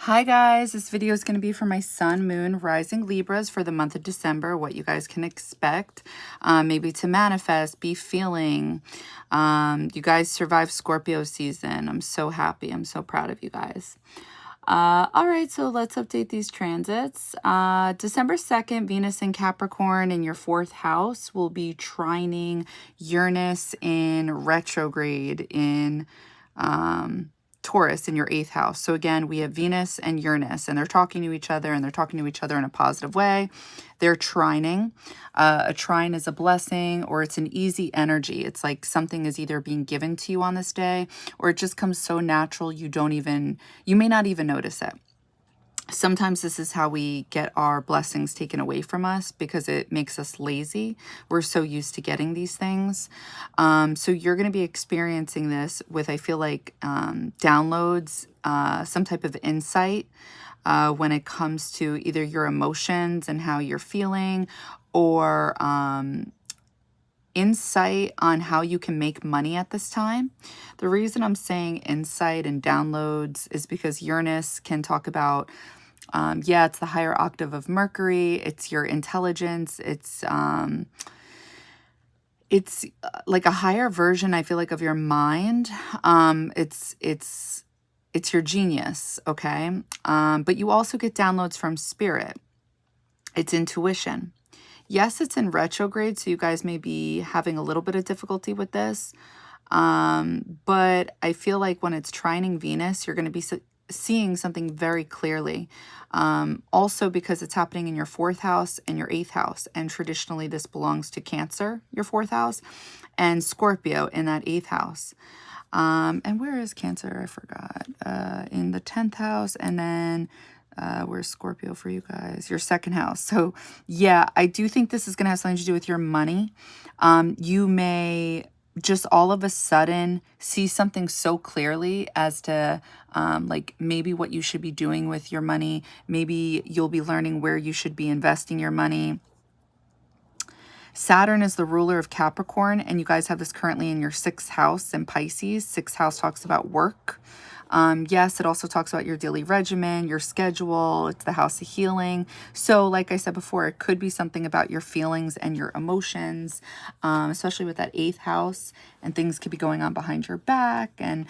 Hi guys, this video is going to be for my sun, moon, rising Libras for the month of December, what you guys can expect, maybe to manifest, be feeling. You guys survived Scorpio season. I'm so happy. I'm so proud of you guys. All right, so let's update these transits. December 2nd, Venus in Capricorn in your 4th house will be trining Uranus in retrograde in Taurus in your 8th house. So again, we have Venus and Uranus, and they're talking to each other, and they're talking to each other in a positive way. They're trining. A trine is a blessing, or it's an easy energy. It's like something is either being given to you on this day, or it just comes so natural you may not even notice it. Sometimes this is how we get our blessings taken away from us because it makes us lazy. We're so used to getting these things. So you're going to be experiencing this with, I feel like, downloads, some type of insight when it comes to either your emotions and how you're feeling, or insight on how you can make money at this time. The reason I'm saying insight and downloads is because Uranus can talk about, yeah, it's the higher octave of Mercury. It's your intelligence. It's like a higher version, I feel like, of your mind. It's your genius, okay? But you also get downloads from spirit. It's intuition. Yes, it's in retrograde, so you guys may be having a little bit of difficulty with this. But I feel like when it's trining Venus, you're going to be seeing something very clearly. Also because it's happening in your 4th house and your 8th house. And traditionally this belongs to Cancer, your 4th house, and Scorpio in that 8th house. And where is Cancer? I forgot. In the 10th house, and then where's Scorpio for you guys? Your 2nd house. So yeah, I do think this is going to have something to do with your money. You may just all of a sudden see something so clearly as to like maybe what you should be doing with your money. Maybe you'll be learning where you should be investing your money. Saturn is the ruler of Capricorn, and you guys have this currently in your 6th house in Pisces. 6th house talks about work. Yes, it also talks about your daily regimen, your schedule. It's the house of healing. So like I said before, it could be something about your feelings and your emotions, especially with that 8th house, and things could be going on behind your back. And,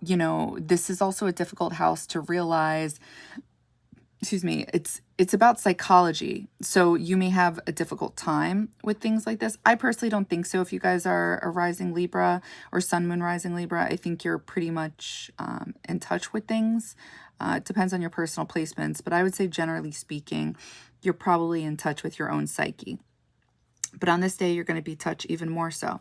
you know, this is also a difficult house to realize. Excuse me, it's about psychology. So you may have a difficult time with things like this. I personally don't think so. If you guys are a rising Libra or sun, moon, rising Libra, I think you're pretty much in touch with things. It depends on your personal placements, but I would say generally speaking, you're probably in touch with your own psyche. But on this day, you're going to be touched even more so.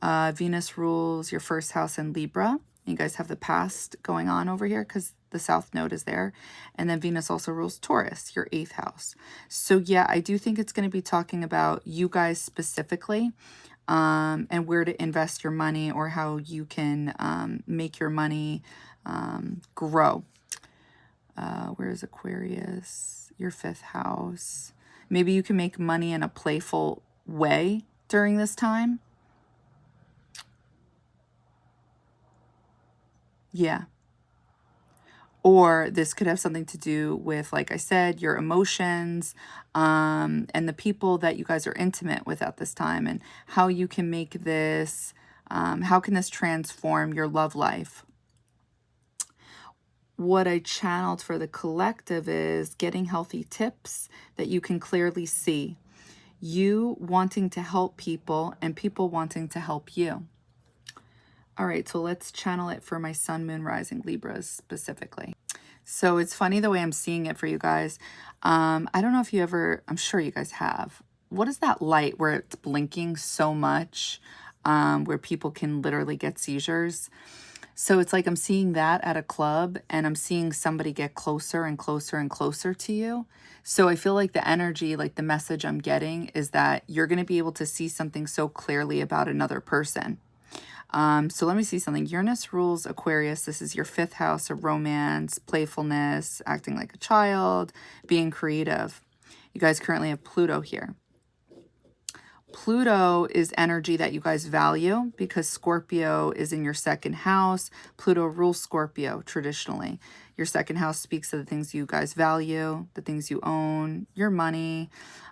Venus rules your 1st house in Libra. You guys have the past going on over here because the South Node is there. And then Venus also rules Taurus, your 8th house. So yeah, I do think it's going to be talking about you guys specifically, and where to invest your money, or how you can make your money grow. Where is Aquarius? Your 5th house. Maybe you can make money in a playful way during this time. Yeah. Or this could have something to do with, like I said, your emotions, and the people that you guys are intimate with at this time, and how you can make this, how can this transform your love life? What I channeled for the collective is getting healthy tips that you can clearly see. You wanting to help people and people wanting to help you. All right, so let's channel it for my sun, moon, rising Libras specifically. So it's funny the way I'm seeing it for you guys. I don't know if you ever, I'm sure you guys have. What is that light where it's blinking so much, where people can literally get seizures? So it's like I'm seeing that at a club, and I'm seeing somebody get closer and closer and closer to you. So I feel like the energy, like the message I'm getting is that you're going to be able to see something so clearly about another person. So let me see something. Uranus rules Aquarius. This is your 5th house of romance, playfulness, acting like a child, being creative. You guys currently have Pluto here. Pluto is energy that you guys value because Scorpio is in your second house. Pluto rules Scorpio traditionally. Your second house speaks of the things you guys value, the things you own, your money.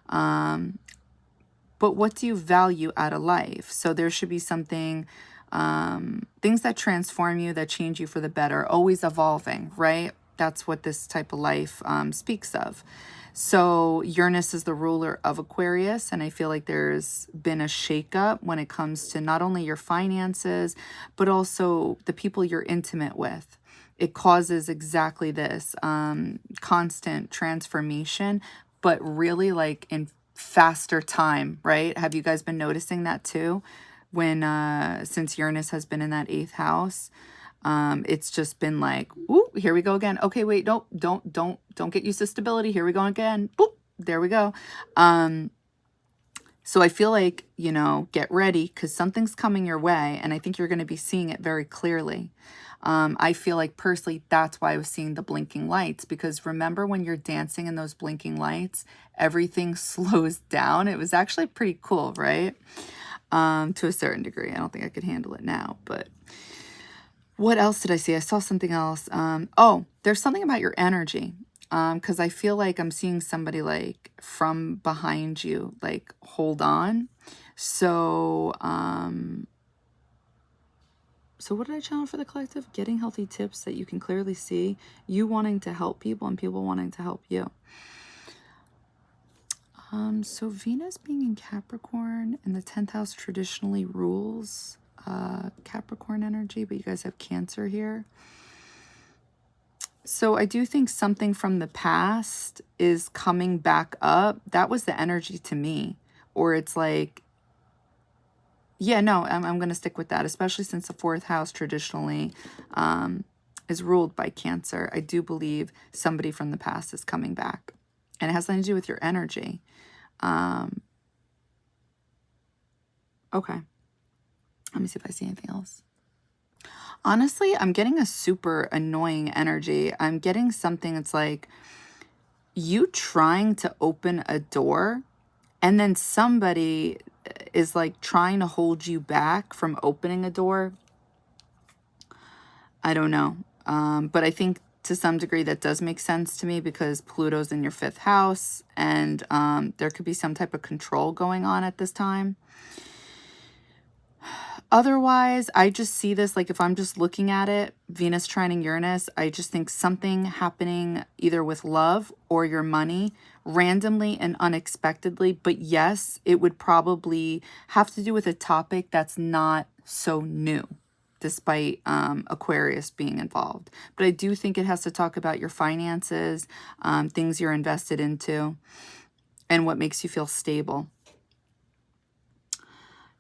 But what do you value out of life? So there should be something, things that transform you, that change you for the better, always evolving, right? That's what this type of life speaks of. So Uranus is the ruler of Aquarius, and I feel like there's been a shakeup when it comes to not only your finances, but also the people you're intimate with. It causes exactly this constant transformation, but really like in faster time, right? Have you guys been noticing that too? When since Uranus has been in that 8th house, it's just been like, ooh, here we go again. Okay, wait, don't get used to stability. Here we go again. Boop, there we go. So I feel like, you know, get ready because something's coming your way, and I think you're going to be seeing it very clearly. I feel like personally, that's why I was seeing the blinking lights, because remember when you're dancing in those blinking lights, everything slows down. It was actually pretty cool, right? To a certain degree. I don't think I could handle it now, but what else did I see? I saw something else. Oh, there's something about your energy. Because I feel like I'm seeing somebody like from behind you, like hold on. So, so what did I channel for the collective? Getting healthy tips that you can clearly see. You wanting to help people and people wanting to help you. So Venus being in Capricorn and the 10th house traditionally rules Capricorn energy, but you guys have Cancer here. So I do think something from the past is coming back up. That was the energy to me. Or it's like, yeah, no, I'm going to stick with that, especially since the 4th house traditionally is ruled by Cancer. I do believe somebody from the past is coming back. And it has something to do with your energy. Okay. Let me see if I see anything else. Honestly, I'm getting a super annoying energy. I'm getting something that's like you trying to open a door and then somebody is like trying to hold you back from opening a door. I don't know. But I think to some degree that does make sense to me because Pluto's in your 5th house and there could be some type of control going on at this time. Otherwise, I just see this, like if I'm just looking at it, Venus trining Uranus, I just think something happening either with love or your money randomly and unexpectedly. But yes, it would probably have to do with a topic that's not so new, despite Aquarius being involved. But I do think it has to talk about your finances, things you're invested into, and what makes you feel stable.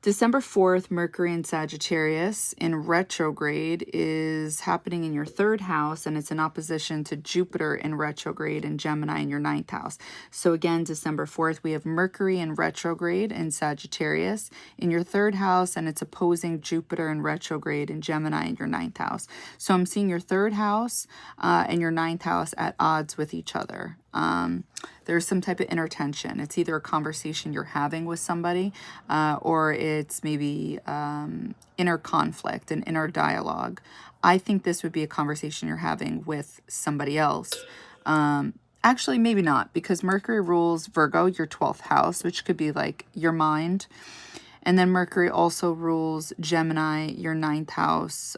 December 4th, Mercury in Sagittarius in retrograde is happening in your 3rd house, and it's in opposition to Jupiter in retrograde and Gemini in your 9th house. So again, December 4th, we have Mercury in retrograde in Sagittarius in your 3rd house, and it's opposing Jupiter in retrograde and Gemini in your 9th house. So I'm seeing your 3rd house and your 9th house at odds with each other. There's some type of inner tension. It's either a conversation you're having with somebody or it's maybe inner conflict and inner dialogue. I think this would be a conversation you're having with somebody else. Actually, maybe not, because Mercury rules Virgo, your 12th house, which could be like your mind. And then Mercury also rules Gemini, your 9th house.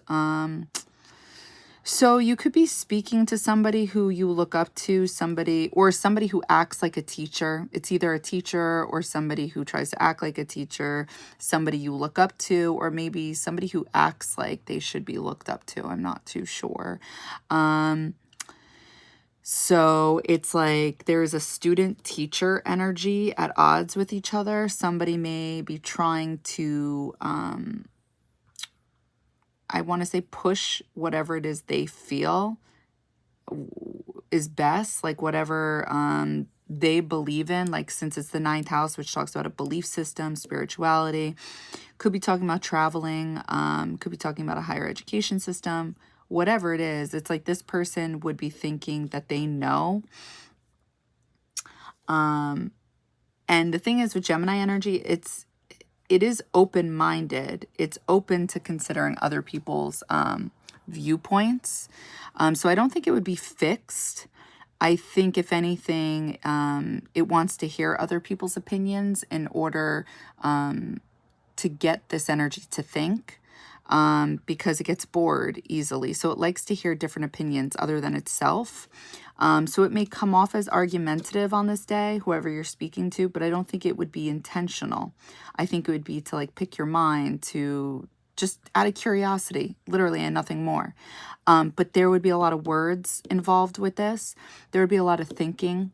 So you could be speaking to somebody who you look up to, somebody who acts like a teacher. It's either a teacher or somebody who tries to act like a teacher, somebody you look up to, or maybe somebody who acts like they should be looked up to. I'm not too sure. So it's like there's a student-teacher energy at odds with each other. Somebody may be trying to I want to say push whatever it is they feel is best, like whatever they believe in, like since it's the 9th house, which talks about a belief system, spirituality, could be talking about traveling, could be talking about a higher education system, whatever it is. It's like this person would be thinking that they know. And the thing is with Gemini energy, it's it is open-minded. It's open to considering other people's viewpoints. So I don't think it would be fixed. I think if anything, it wants to hear other people's opinions in order to get this energy to think, because it gets bored easily. So it likes to hear different opinions other than itself. So it may come off as argumentative on this day, whoever you're speaking to, but I don't think it would be intentional. I think it would be to like pick your mind, to just out of curiosity, literally, and nothing more. But there would be a lot of words involved with this. There would be a lot of thinking.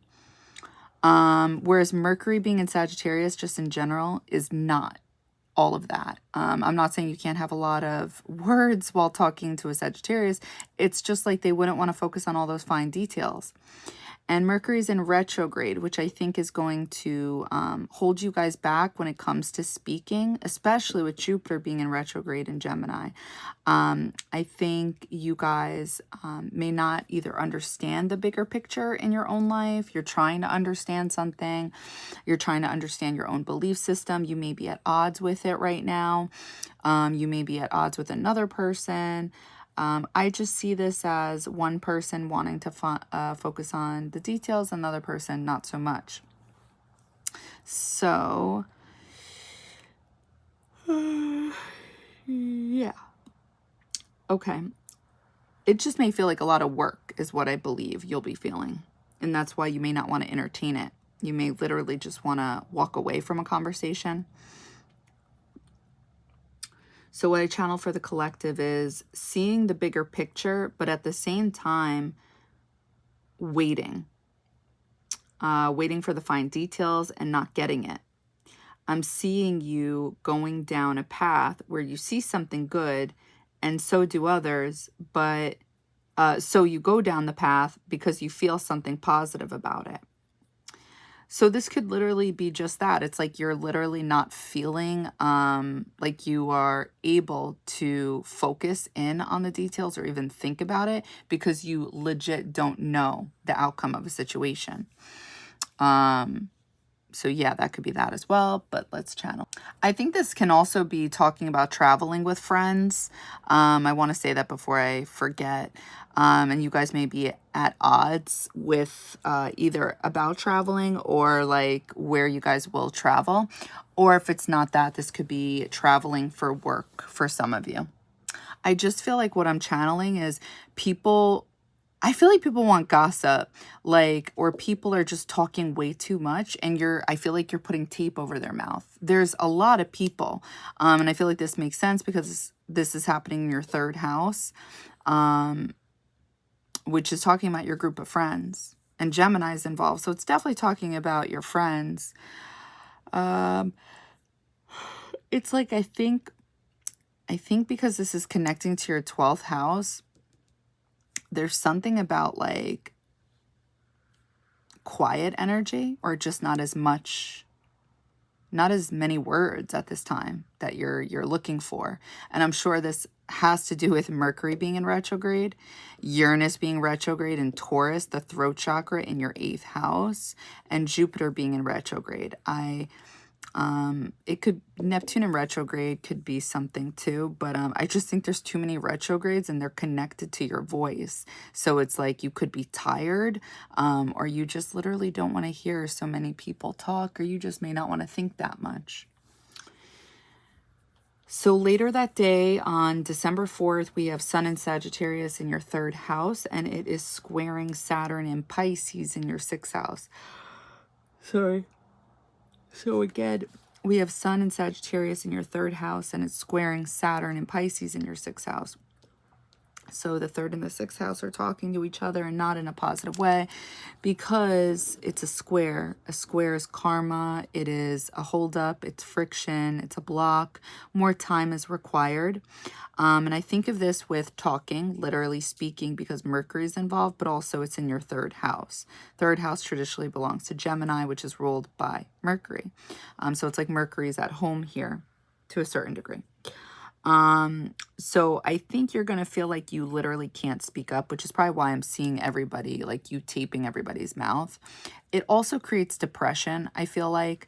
Whereas Mercury being in Sagittarius, just in general, is not all of that. I'm not saying you can't have a lot of words while talking to a Sagittarius. It's just like they wouldn't want to focus on all those fine details. And Mercury's in retrograde, which I think is going to hold you guys back when it comes to speaking, especially with Jupiter being in retrograde in Gemini. I think you guys may not either understand the bigger picture in your own life. You're trying to understand something. You're trying to understand your own belief system. You may be at odds with it right now. You may be at odds with another person. I just see this as one person wanting to focus on the details, another person not so much. So, yeah. Okay. It just may feel like a lot of work is what I believe you'll be feeling. And that's why you may not want to entertain it. You may literally just want to walk away from a conversation. So what I channel for the collective is seeing the bigger picture, but at the same time, waiting for the fine details and not getting it. I'm seeing you going down a path where you see something good and so do others, but so you go down the path because you feel something positive about it. So this could literally be just that. It's like you're literally not feeling like you are able to focus in on the details or even think about it because you legit don't know the outcome of a situation. So yeah, that could be that as well, but let's channel. I think this can also be talking about traveling with friends. I want to say that before I forget. And you guys may be at odds with either about traveling or like where you guys will travel. Or if it's not that, this could be traveling for work for some of you. I just feel like what I'm channeling is I feel like people want gossip, like, or people are just talking way too much and I feel like you're putting tape over their mouth. There's a lot of people, and I feel like this makes sense because this is happening in your third house, which is talking about your group of friends, and Gemini is involved. So it's definitely talking about your friends. It's like, I think because this is connecting to your 12th house, there's something about like quiet energy or just not as many words at this time that you're looking for. And I'm sure this has to do with Mercury being in retrograde, Uranus being retrograde in Taurus, the throat chakra in your 8th house, and Jupiter being in retrograde. Neptune in retrograde could be something too, but I just think there's too many retrogrades and they're connected to your voice. So it's like you could be tired, or you just literally don't want to hear so many people talk, or you just may not want to think that much. So later that day on December 4th, we have Sun in Sagittarius in your 3rd house, and it is squaring Saturn in Pisces in your 6th house. Sorry. So again, we have Sun in Sagittarius in your 3rd house, and it's squaring Saturn in Pisces in your 6th house. So the 3rd and the 6th house are talking to each other and not in a positive way because it's a square. A square is karma. It is a holdup. It's friction. It's a block. More time is required. And I think of this with talking, literally speaking, because Mercury is involved, but also it's in your 3rd house. 3rd house traditionally belongs to Gemini, which is ruled by Mercury. So it's like Mercury's at home here to a certain degree. So I think you're going to feel like you literally can't speak up, which is probably why I'm seeing everybody, like you taping everybody's mouth. It also creates depression, I feel like,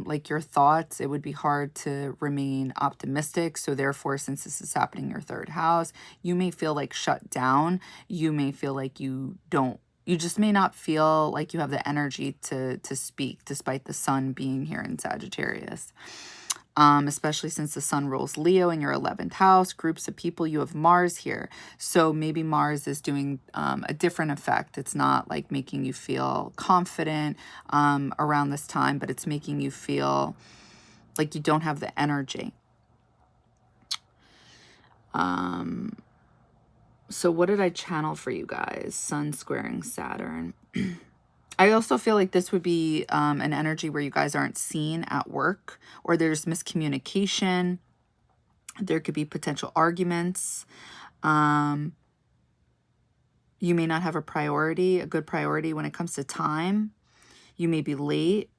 like your thoughts, it would be hard to remain optimistic. So therefore, since this is happening in your third house, you may feel like shut down. You may feel like you just may not feel like you have the energy to speak, despite the sun being here in Sagittarius. Especially since the sun rules Leo in your 11th house, groups of people, you have Mars here. So maybe Mars is doing a different effect. It's not like making you feel confident around this time, but it's making you feel like you don't have the energy. So what did I channel for you guys? Sun squaring Saturn. I also feel like this would be an energy where you guys aren't seen at work, or there's miscommunication. There could be potential arguments. You may not have a priority, a good priority when it comes to time. You may be late.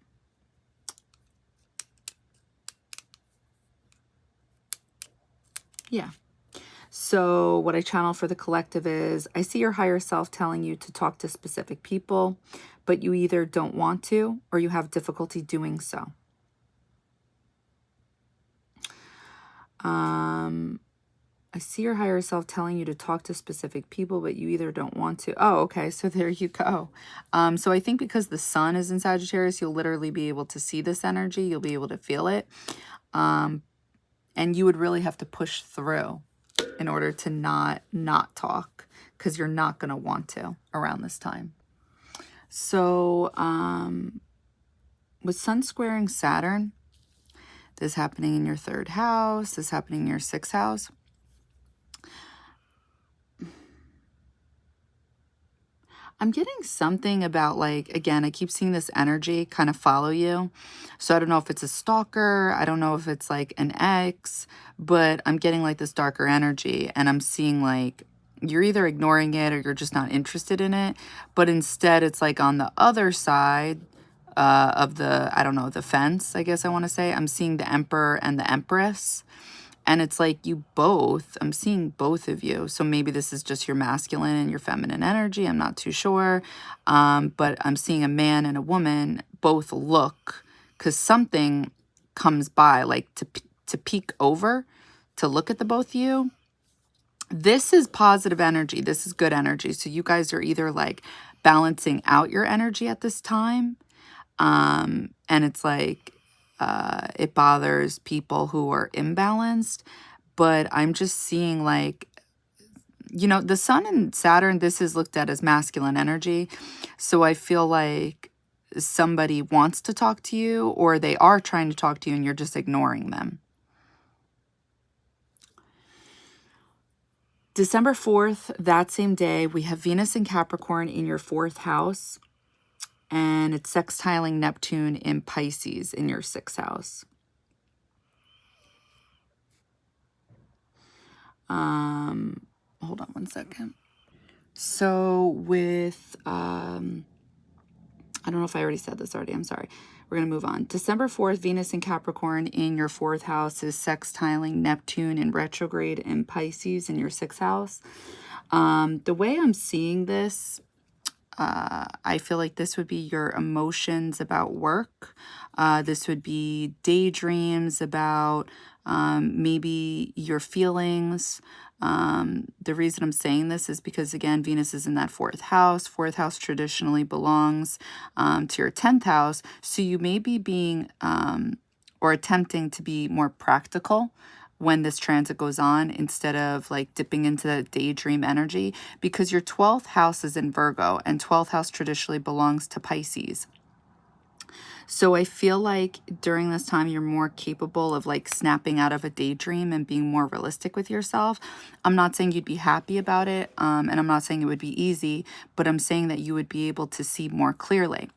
Yeah. So what I channel for the collective is, I see your higher self telling you to talk to specific people, but you either don't want to or you have difficulty doing so. I see your higher self telling you to talk to specific people, but you either don't want to. Oh, okay. So there you go. So I think because the sun is in Sagittarius, you'll literally be able to see this energy. You'll be able to feel it. And you would really have to push through in order to not talk, because you're not going to want to around this time. So with sun squaring Saturn, this is happening in your third house, this is happening in your sixth house. I'm getting something about, like, again, I keep seeing this energy kind of follow you. So I don't know if it's a stalker. I don't know if it's like an ex, but I'm getting like this darker energy, and I'm seeing like you're either ignoring it or you're just not interested in it. But instead it's like on the other side of the, I don't know, the fence, I guess I want to say, I'm seeing the Emperor and the Empress. And it's like you both, I'm seeing both of you. So maybe this is just your masculine and your feminine energy. I'm not too sure. But I'm seeing a man and a woman both look, because something comes by, like to peek over, to look at the both of you. This is positive energy. This is good energy. So you guys are either like balancing out your energy at this time. And it's like, it bothers people who are imbalanced, but I'm just seeing like, you know, the sun and Saturn, this is looked at as masculine energy. So I feel like somebody wants to talk to you, or they are trying to talk to you and you're just ignoring them. December 4th, that same day, we have Venus in Capricorn in your 4th house. And it's sextiling Neptune in Pisces in your 6th house. Hold on one second. So with, I don't know if I already said this already. I'm sorry. We're going to move on. December 4th, Venus in Capricorn in your 4th house is sextiling Neptune in retrograde in Pisces in your 6th house. The way I'm seeing this, I feel like this would be your emotions about work. This would be daydreams about maybe your feelings. The reason I'm saying this is because, again, Venus is in that 4th house. 4th house traditionally belongs to your 10th house. So you may be being or attempting to be more practical when this transit goes on, instead of like dipping into that daydream energy, because your 12th house is in Virgo, and 12th house traditionally belongs to Pisces. So I feel like during this time, you're more capable of like snapping out of a daydream and being more realistic with yourself. I'm not saying you'd be happy about it, and I'm not saying it would be easy, but I'm saying that you would be able to see more clearly.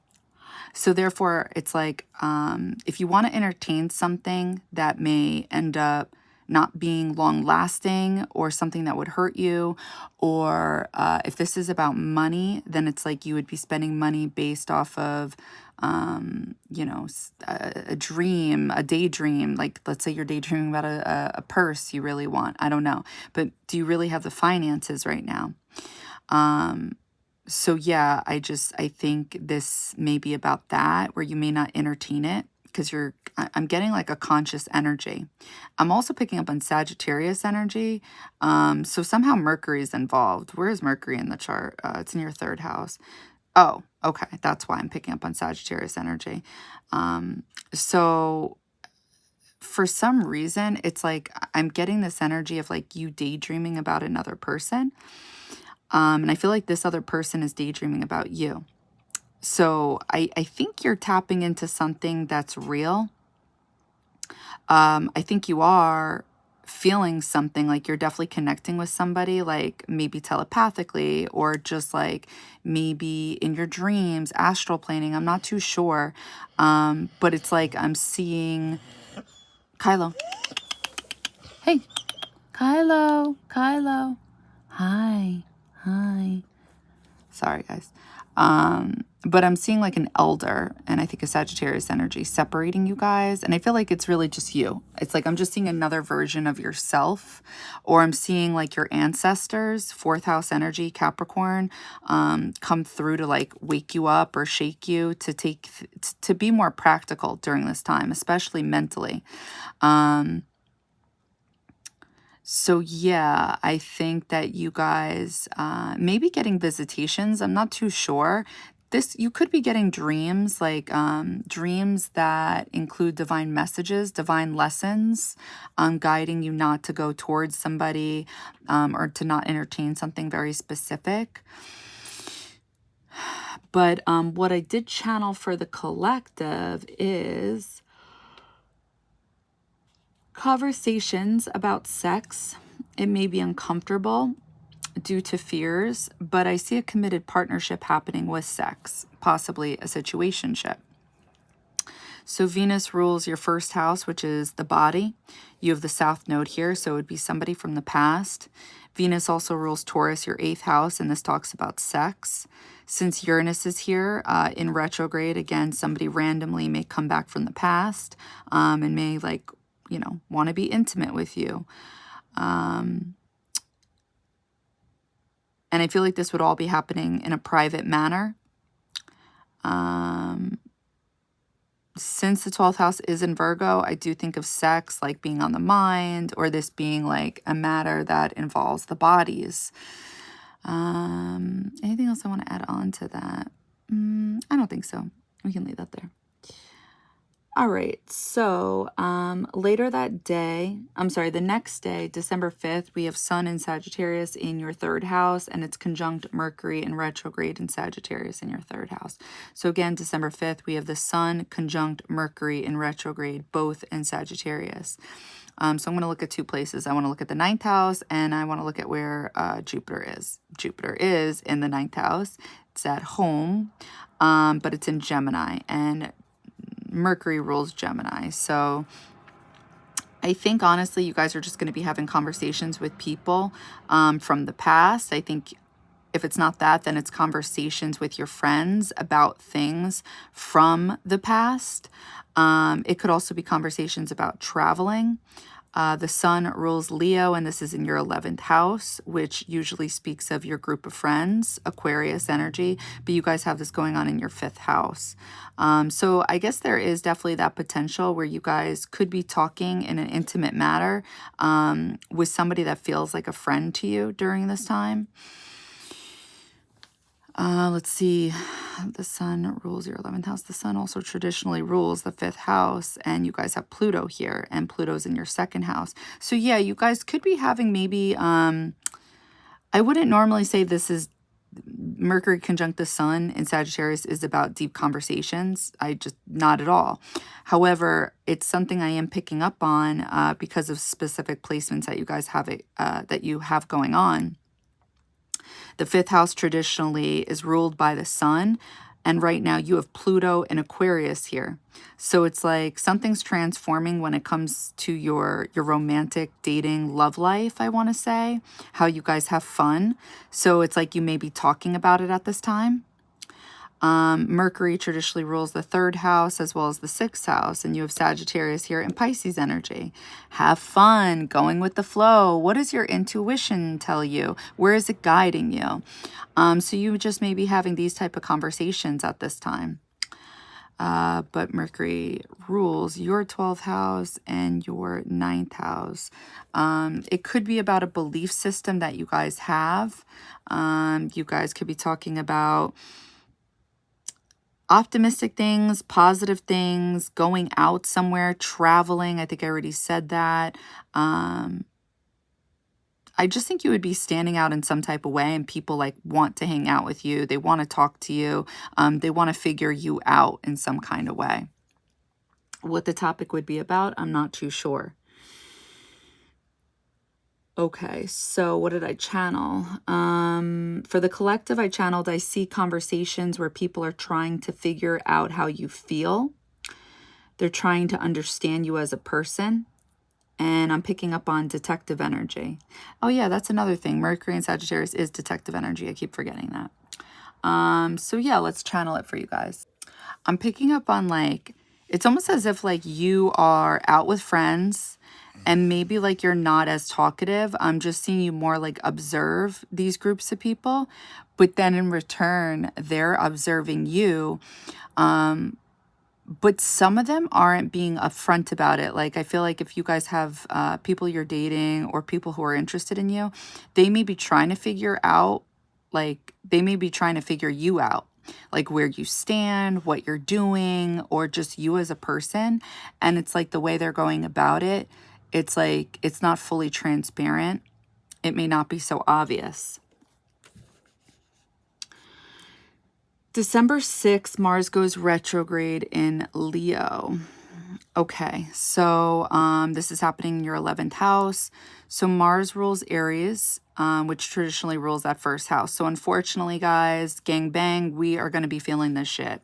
So therefore, it's like, if you want to entertain something that may end up not being long lasting, or something that would hurt you, or if this is about money, then it's like you would be spending money based off of, you know, a dream, a daydream. Like, let's say you're daydreaming about a purse you really want. I don't know. But do you really have the finances right now? So yeah, I think this may be about that, where you may not entertain it, because I'm getting like a conscious energy. I'm also picking up on Sagittarius energy. So somehow Mercury is involved. Where is Mercury in the chart? It's in your 3rd house. Oh, okay. That's why I'm picking up on Sagittarius energy. So for some reason, it's like I'm getting this energy of like you daydreaming about another person. And I feel like this other person is daydreaming about you. So I think you're tapping into something that's real. I think you are feeling something, like you're definitely connecting with somebody, like maybe telepathically or just like maybe in your dreams, astral planing. I'm not too sure. But it's like I'm seeing Kylo. Hey, Kylo. Hi. Sorry, guys. But I'm seeing like an elder and I think a Sagittarius energy separating you guys. And I feel like it's really just you. It's like I'm just seeing another version of yourself, or I'm seeing like your ancestors, 4th house energy, Capricorn, come through to like wake you up or shake you to be more practical during this time, especially mentally. So yeah, I think that you guys maybe getting visitations. I'm not too sure. You could be getting dreams, like dreams that include divine messages, divine lessons, guiding you not to go towards somebody or to not entertain something very specific. But what I did channel for the collective is conversations about sex. It may be uncomfortable due to fears, but I see a committed partnership happening with sex, possibly a situationship. So Venus rules your 1st house, which is the body. You have the South Node here, so it would be somebody from the past. Venus also rules Taurus, your 8th house, and this talks about sex. Since Uranus is here in retrograde, again, somebody randomly may come back from the past and may want to be intimate with you. And I feel like this would all be happening in a private manner. Since the 12th house is in Virgo, I do think of sex like being on the mind, or this being like a matter that involves the bodies. Anything else I want to add on to that? I don't think so. We can leave that there. All right, so later that day, the next day, December 5th, we have Sun in Sagittarius in your 3rd house, and it's conjunct Mercury in retrograde in Sagittarius in your 3rd house. So again, December 5th, we have the Sun conjunct Mercury in retrograde, both in Sagittarius. So I'm going to look at 2 places. I want to look at the 9th house, and I want to look at where Jupiter is. Jupiter is in the 9th house. It's at home, but it's in Gemini, and Mercury rules Gemini. So I think honestly you guys are just going to be having conversations with people from the past. I think if it's not that, then it's conversations with your friends about things from the past. It could also be conversations about traveling. The Sun rules Leo, and this is in your 11th house, which usually speaks of your group of friends, Aquarius energy, but you guys have this going on in your 5th house. So I guess there is definitely that potential where you guys could be talking in an intimate matter with somebody that feels like a friend to you during this time. Let's see. The Sun rules your 11th house. The Sun also traditionally rules the 5th house, and you guys have Pluto here, and Pluto's in your 2nd house. So yeah, you guys could be having maybe, I wouldn't normally say this is Mercury conjunct the Sun in Sagittarius is about deep conversations. Not at all. However, it's something I am picking up on because of specific placements that you guys have that you have going on. The 5th house traditionally is ruled by the Sun, and right now you have Pluto and Aquarius here. So it's like something's transforming when it comes to your romantic dating love life, I want to say, how you guys have fun. So it's like you may be talking about it at this time. Mercury traditionally rules the 3rd house as well as the 6th house, and you have Sagittarius here in Pisces energy. Have fun, going with the flow. What does your intuition tell you? Where is it guiding you? So you just may be having these type of conversations at this time. but Mercury rules your 12th house and your 9th house. It could be about a belief system that you guys have. You guys could be talking about optimistic things, positive things, going out somewhere, traveling. I think I already said that. I just think you would be standing out in some type of way, and people like want to hang out with you. They want to talk to you. They want to figure you out in some kind of way. What the topic would be about, I'm not too sure. Okay, so what did I channel? For the collective, I channeled, I see conversations where people are trying to figure out how you feel. They're trying to understand you as a person. And I'm picking up on detective energy. Oh yeah, that's another thing. Mercury and Sagittarius is detective energy. I keep forgetting that. So yeah, let's channel it for you guys. I'm picking up on like, it's almost as if like you are out with friends and maybe like you're not as talkative. I'm just seeing you more like observe these groups of people, but then in return, they're observing you. But some of them aren't being upfront about it. Like, I feel like if you guys have people you're dating or people who are interested in you, they may be trying to figure out, like, they may be trying to figure you out, like where you stand, what you're doing, or just you as a person. And it's like the way they're going about it, it's like, it's not fully transparent. It may not be so obvious. December 6th, Mars goes retrograde in Leo. Okay, so this is happening in your 11th house. So Mars rules Aries, which traditionally rules that first house. So unfortunately, guys, gang bang, we are going to be feeling this shit.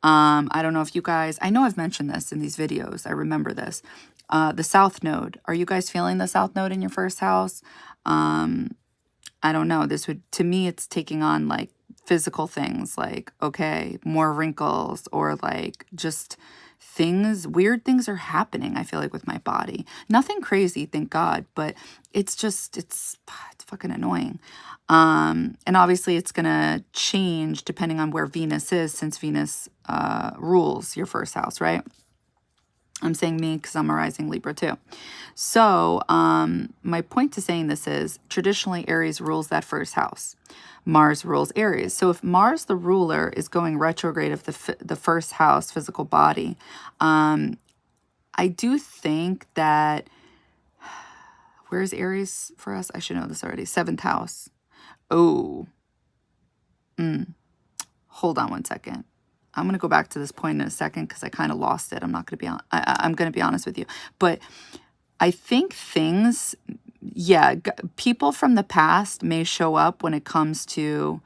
I don't know if you guys, I know I've mentioned this in these videos. I remember this. The South Node. Are you guys feeling the South Node in your first house? I don't know. This would, to me, it's taking on like physical things like, okay, more wrinkles or like just things, weird things are happening, I feel like, with my body. Nothing crazy, thank God, but it's just, it's fucking annoying. And obviously it's going to change depending on where Venus is, since Venus rules your first house, right? I'm saying me because I'm a rising Libra too. So my point to saying this is traditionally Aries rules that first house. Mars rules Aries. So if Mars, the ruler, is going retrograde of the first house, physical body, I do think that, where's Aries for us? I should know this already. 7th house. Oh, hold on one second. I'm going to go back to this point in a second because I kind of lost it. I'm not going to be on, I'm going to be honest with you. But I think things, yeah, people from the past may show up when it comes to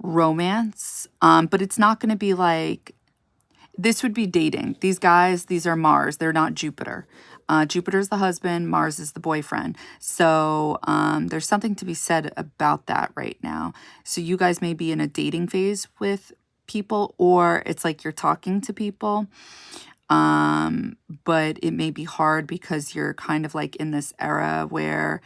romance. But it's not going to be like, this would be dating. These guys, these are Mars. They're not Jupiter. Jupiter's the husband. Mars is the boyfriend. So there's something to be said about that right now. So you guys may be in a dating phase with people, or it's like you're talking to people, but it may be hard because you're kind of like in this era where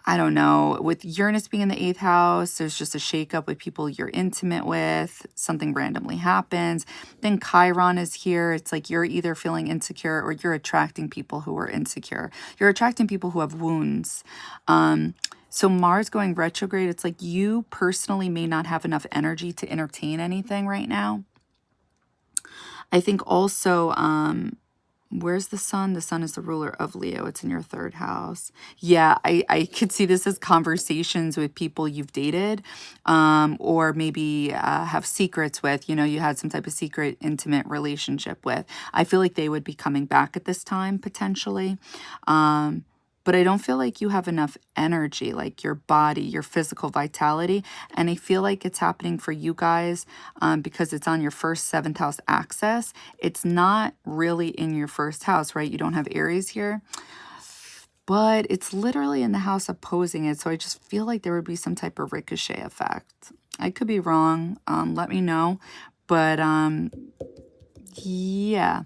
I don't know, with Uranus being in the 8th house, there's just a shakeup with people you're intimate with, something randomly happens. Then Chiron is here. It's like you're either feeling insecure or you're attracting people who are insecure. You're attracting people who have wounds. So Mars going retrograde, it's like you personally may not have enough energy to entertain anything right now. I think also, where's the sun? The sun is the ruler of Leo. It's in your 3rd house. Yeah, I could see this as conversations with people you've dated, or maybe have secrets with, you know, you had some type of secret, intimate relationship with. I feel like they would be coming back at this time, potentially. But I don't feel like you have enough energy, like your body, your physical vitality. And I feel like it's happening for you guys because it's on your first 7th house axis. It's not really in your first house, right? You don't have Aries here, but it's literally in the house opposing it. So I just feel like there would be some type of ricochet effect. I could be wrong. Let me know. But yeah.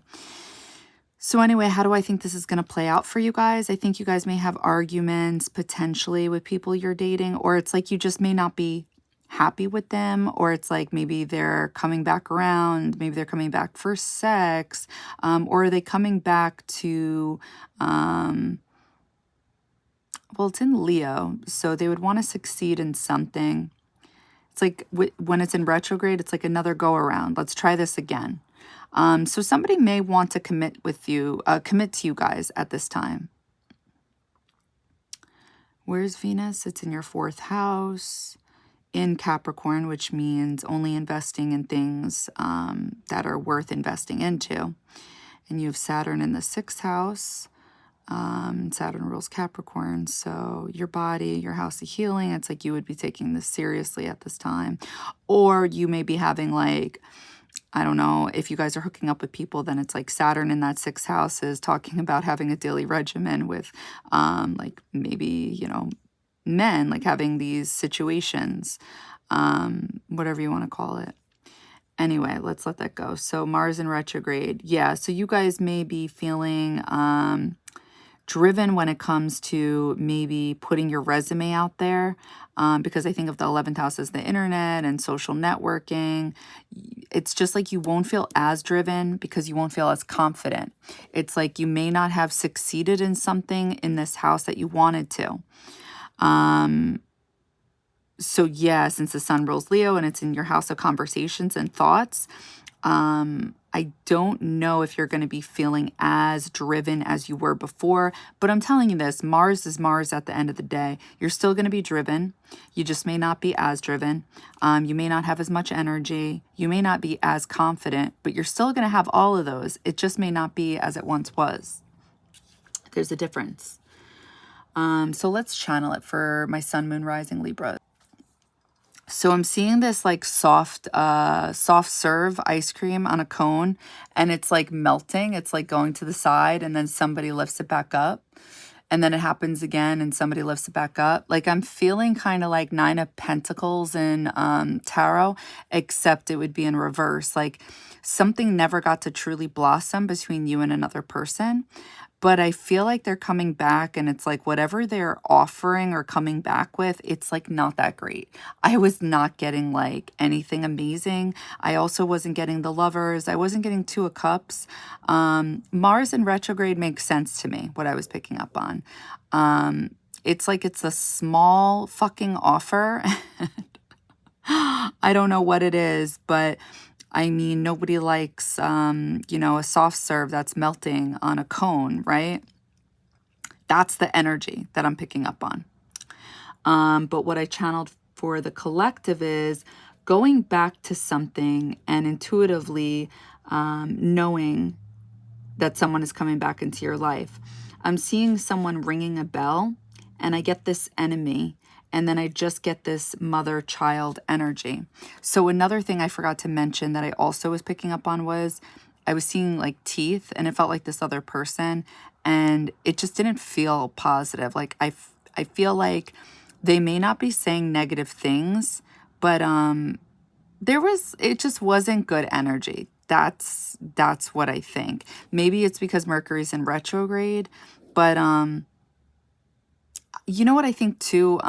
So anyway, how do I think this is going to play out for you guys? I think you guys may have arguments potentially with people you're dating, or it's like you just may not be happy with them, or it's like maybe they're coming back around, maybe they're coming back for sex, or are they coming back to, well, it's in Leo, so they would want to succeed in something. It's like when it's in retrograde, it's like another go around. Let's try this again. So somebody may want to commit to you guys at this time. Where's Venus? It's in your 4th house in Capricorn, which means only investing in things that are worth investing into. And you have Saturn in the 6th house. Saturn rules Capricorn, so your body, your house of healing, it's like you would be taking this seriously at this time. Or you may be having like, I don't know, if you guys are hooking up with people, then it's like Saturn in that 6th house is talking about having a daily regimen with like maybe, you know, men, like having these situations, whatever you want to call it. Anyway, let's let that go. So Mars in retrograde. Yeah, so you guys may be feeling driven when it comes to maybe putting your resume out there, because I think of the 11th house as the internet and social networking. It's just like you won't feel as driven because you won't feel as confident. It's like you may not have succeeded in something in this house that you wanted to. So yeah, since the sun rules Leo and it's in your house of conversations and thoughts, I don't know if you're going to be feeling as driven as you were before, but I'm telling you this, Mars is Mars at the end of the day. You're still going to be driven. You just may not be as driven. You may not have as much energy. You may not be as confident, but you're still going to have all of those. It just may not be as it once was. There's a difference. So let's channel it for my sun, moon, rising Libra. So I'm seeing this like soft serve ice cream on a cone, and it's like melting. It's like going to the side, and then somebody lifts it back up, and then it happens again, and somebody lifts it back up. Like I'm feeling kind of like 9 of Pentacles in tarot, except it would be in reverse. Like something never got to truly blossom between you and another person. But I feel like they're coming back, and it's like whatever they're offering or coming back with, it's like not that great. I was not getting like anything amazing. I also wasn't getting the Lovers. I wasn't getting 2 of Cups. Mars in retrograde makes sense to me, what I was picking up on. It's like it's a small fucking offer. I don't know what it is, but I mean, nobody likes, you know, a soft serve that's melting on a cone, right? That's the energy that I'm picking up on. But what I channeled for the collective is going back to something and intuitively knowing that someone is coming back into your life. I'm seeing someone ringing a bell, and I get this enemy. And then I just get this mother-child energy. So another thing I forgot to mention that I also was picking up on was I was seeing like teeth, and it felt like this other person, and it just didn't feel positive. Like I feel like they may not be saying negative things, but it just wasn't good energy. That's what I think. Maybe it's because Mercury's in retrograde, but you know what I think too?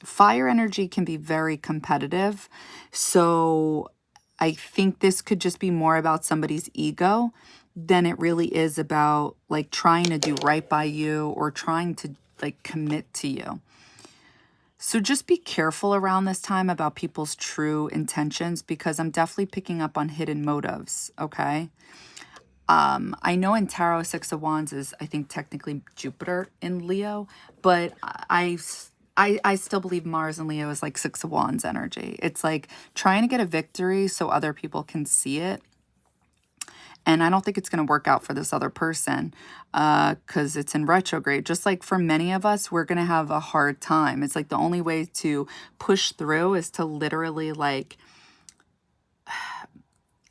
Fire energy can be very competitive. So I think this could just be more about somebody's ego than it really is about like trying to do right by you or trying to like commit to you. So just be careful around this time about people's true intentions, because I'm definitely picking up on hidden motives, okay? I know in tarot, 6 of Wands is, I think, technically Jupiter in Leo, but I still believe Mars in Leo is like 6 of Wands energy. It's like trying to get a victory so other people can see it. And I don't think it's going to work out for this other person because it's in retrograde. Just like for many of us, we're going to have a hard time. It's like the only way to push through is to literally like,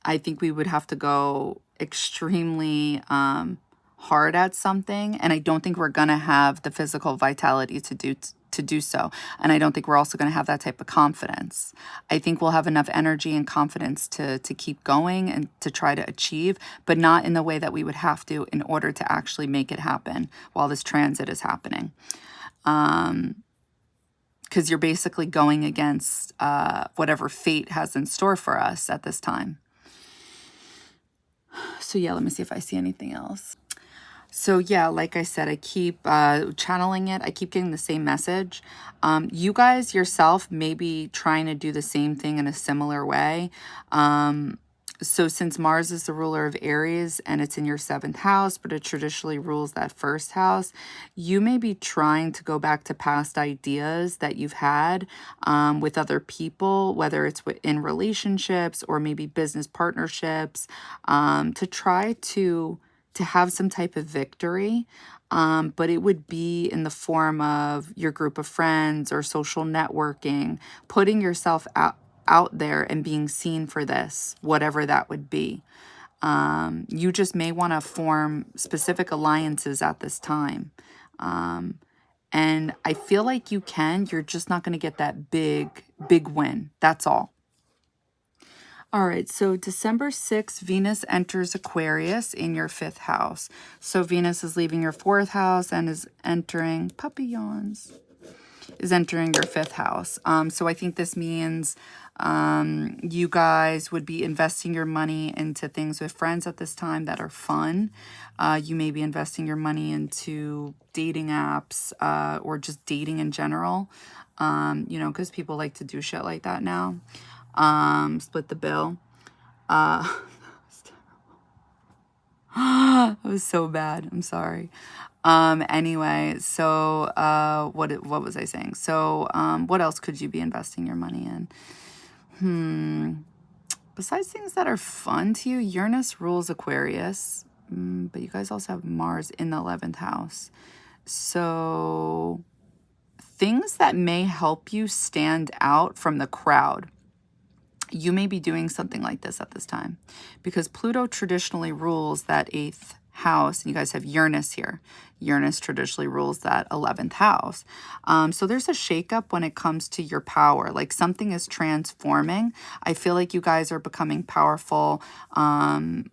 I think we would have to go extremely hard at something, and I don't think we're gonna have the physical vitality to do so, and I don't think we're also gonna have that type of confidence. I think we'll have enough energy and confidence to keep going and to try to achieve, but not in the way that we would have to in order to actually make it happen while this transit is happening. because you're basically going against whatever fate has in store for us at this time. So yeah, let me see if I see anything else. So yeah, like I said, I keep channeling it. I keep getting the same message. You guys yourself may be trying to do the same thing in a similar way. So since Mars is the ruler of Aries and it's in your 7th house, but it traditionally rules that 1st house, you may be trying to go back to past ideas that you've had with other people, whether it's in relationships or maybe business partnerships, to try to have some type of victory. But it would be in the form of your group of friends or social networking, putting yourself out there and being seen for this, whatever that would be. You just may want to form specific alliances at this time. And I feel like you can, you're just not going to get that big win. That's all. All right, so December 6th, Venus enters Aquarius in your 5th house. So Venus is leaving your 4th house and is entering, puppy yawns, is entering your 5th house. So I think this means you guys would be investing your money into things with friends at this time that are fun. You may be investing your money into dating apps or just dating in general, you know, because people like to do shit like that now. Split the bill. It was so bad. I'm sorry. Anyway, so what was I saying? So what else could you be investing your money in? Besides things that are fun to you, Uranus rules Aquarius, but you guys also have Mars in the 11th house. So things that may help you stand out from the crowd. You may be doing something like this at this time because Pluto traditionally rules that 8th house, and you guys have Uranus here. Uranus traditionally rules that 11th house. So there's a shakeup when it comes to your power. Like something is transforming. I feel like you guys are becoming powerful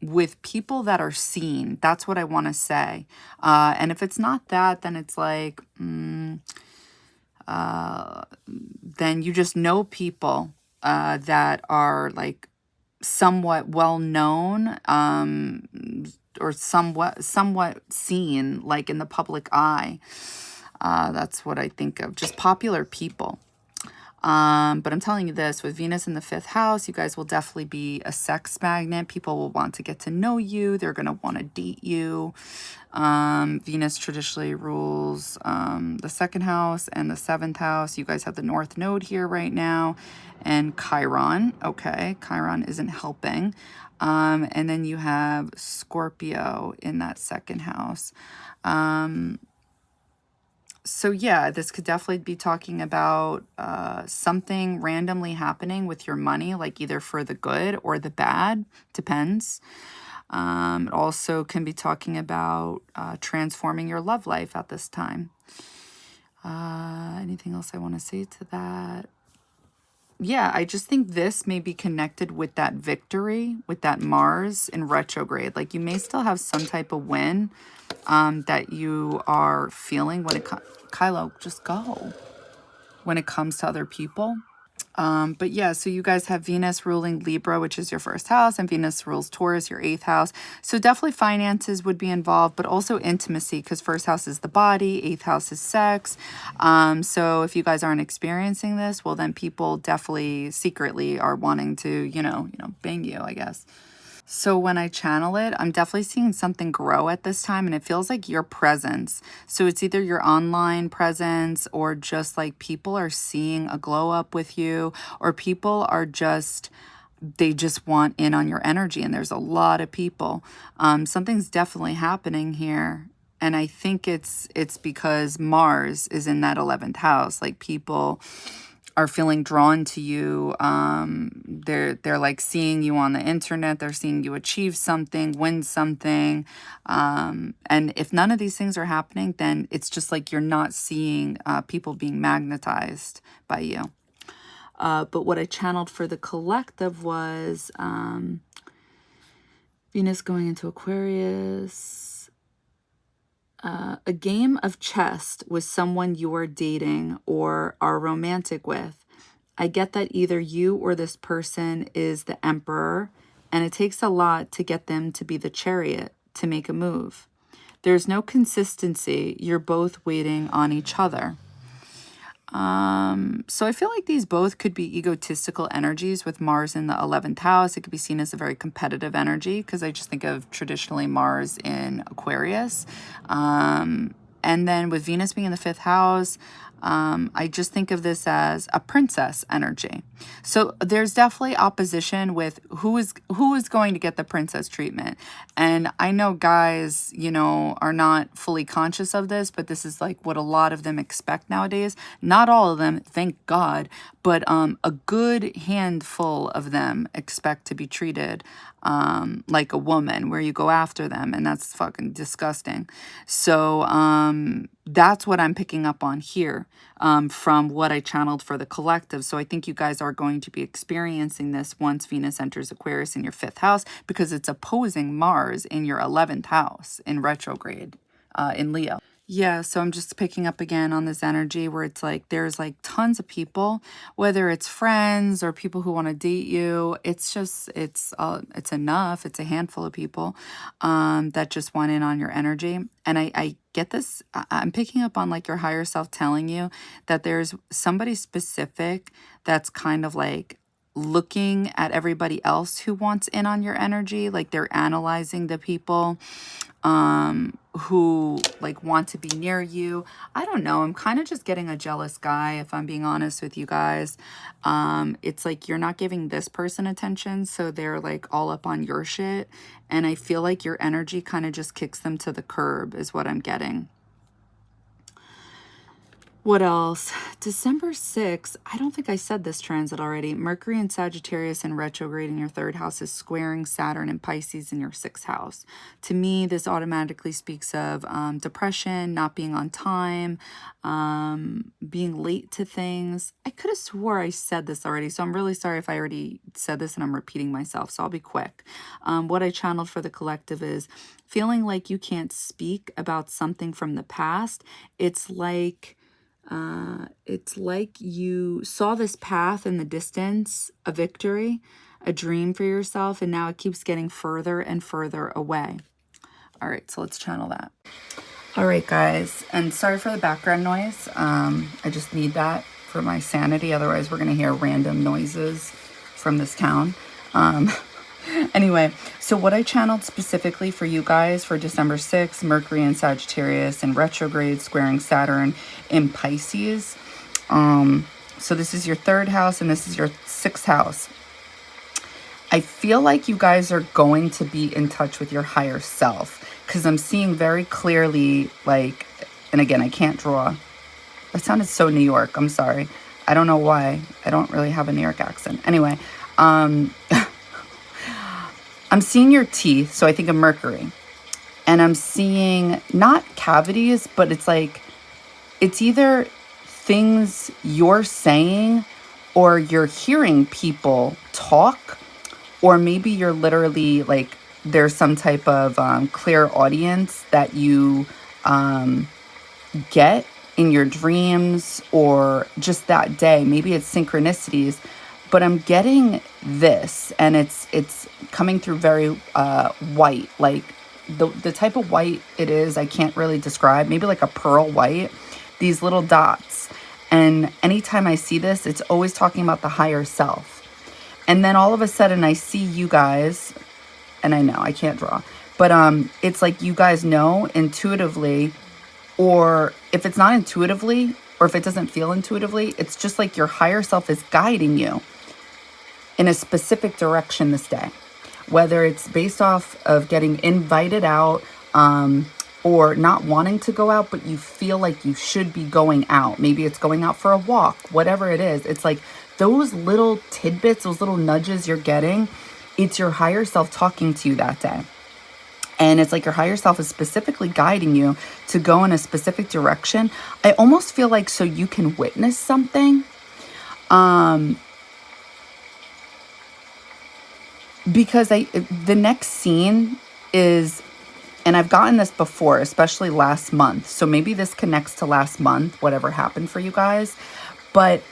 with people that are seen. That's what I want to say. And if it's not that, then it's like, then you just know people that are like somewhat well known or somewhat seen, like in the public eye. That's what I think of, just popular people. But I'm telling you this, with Venus in the 5th house, you guys will definitely be a sex magnet. People will want to get to know you. They're going to want to date you. Venus traditionally rules the 2nd house and the 7th house. You guys have the North Node here right now. And Chiron. Okay, Chiron isn't helping. And then you have Scorpio in that 2nd house. So yeah, this could definitely be talking about something randomly happening with your money, like either for the good or the bad, depends. It also can be talking about transforming your love life at this time. Anything else I want to say to that? Yeah, I just think this may be connected with that victory, with that Mars in retrograde. Like you may still have some type of win that you are feeling when it comes. Kylo, just go. When it comes to other people. But yeah, so you guys have Venus ruling Libra, which is your 1st house, and Venus rules Taurus, your 8th house. So definitely finances would be involved, but also intimacy, because 1st house is the body, 8th house is sex. So if you guys aren't experiencing this, well, then people definitely secretly are wanting to, you know, bang you, I guess. So when I channel it, I'm definitely seeing something grow at this time, and it feels like your presence. So it's either your online presence or just like people are seeing a glow up with you, or people are just, they just want in on your energy, and there's a lot of people. Something's definitely happening here. And I think it's because Mars is in that 11th house. Like people are feeling drawn to you. They're like seeing you on the internet. They're seeing you achieve something, win something. And if none of these things are happening, then it's just like you're not seeing people being magnetized by you. But what I channeled for the collective was Venus going into Aquarius. a game of chess with someone you are dating or are romantic with. I get that either you or this person is the emperor, and it takes a lot to get them to be the chariot to make a move. There's no consistency. You're both waiting on each other. So I feel like these both could be egotistical energies with Mars in the 11th house. It could be seen as a very competitive energy because I just think of traditionally Mars in Aquarius. And then with Venus being in the 5th house, I just think of this as a princess energy. So there's definitely opposition with who is going to get the princess treatment. And I know guys, you know, are not fully conscious of this, but this is like what a lot of them expect nowadays. Not all of them, thank God, but a good handful of them expect to be treated like a woman, where you go after them, and that's fucking disgusting. So that's what I'm picking up on here from what I channeled for the collective. So I think you guys are going to be experiencing this once Venus enters Aquarius in your 5th house, because it's opposing Mars in your 11th house in retrograde in Leo. Yeah, so I'm just picking up again on this energy where it's like there's like tons of people, whether it's friends or people who want to date you. It's just it's enough. It's a handful of people that just want in on your energy. And I get this. I'm picking up on like your higher self telling you that there's somebody specific that's kind of like looking at everybody else who wants in on your energy. Like they're analyzing the people who like want to be near you. I don't know. I'm kind of just getting a jealous guy, if I'm being honest with you guys. It's like you're not giving this person attention, so they're like all up on your shit. And I feel like your energy kind of just kicks them to the curb is what I'm getting. What else? December 6th, I don't think I said this transit already. Mercury and Sagittarius in retrograde in your 3rd house is squaring Saturn and Pisces in your 6th house. To me, this automatically speaks of depression, not being on time, being late to things. I could have swore I said this already, so I'm really sorry if I already said this and I'm repeating myself, so I'll be quick. What I channeled for the collective is feeling like you can't speak about something from the past. It's like you saw this path in the distance, a victory, a dream for yourself, and now it keeps getting further and further away. All right, so let's channel that. All right, guys, and sorry for the background noise. I just need that for my sanity. Otherwise, we're going to hear random noises from this town. Anyway, so what I channeled specifically for you guys for December 6th, Mercury and Sagittarius in retrograde, squaring Saturn in Pisces. So this is your 3rd house and this is your 6th house. I feel like you guys are going to be in touch with your higher self, because I'm seeing very clearly, like, and again, I can't draw. That sounded so New York. I'm sorry. I don't know why. I don't really have a New York accent. Anyway, I'm seeing your teeth, so I think of Mercury. And I'm seeing not cavities, but it's like, it's either things you're saying or you're hearing people talk, or maybe you're literally like, there's some type of clear audience that you get in your dreams or just that day. Maybe it's synchronicities. But I'm getting this, and it's coming through very white, like the type of white it is, I can't really describe. Maybe like a pearl white, these little dots. And anytime I see this, it's always talking about the higher self. And then all of a sudden I see you guys, and I know I can't draw, but it's like you guys know intuitively, or if it's not intuitively, or if it doesn't feel intuitively, it's just like your higher self is guiding you in a specific direction this day, whether it's based off of getting invited out or not wanting to go out, but you feel like you should be going out. Maybe it's going out for a walk, whatever it is. It's like those little tidbits, those little nudges you're getting, it's your higher self talking to you that day. And it's like your higher self is specifically guiding you to go in a specific direction. I almost feel like so you can witness something. Because the next scene is And I've gotten this before, especially last month. So maybe this connects to last month, whatever happened for you guys. But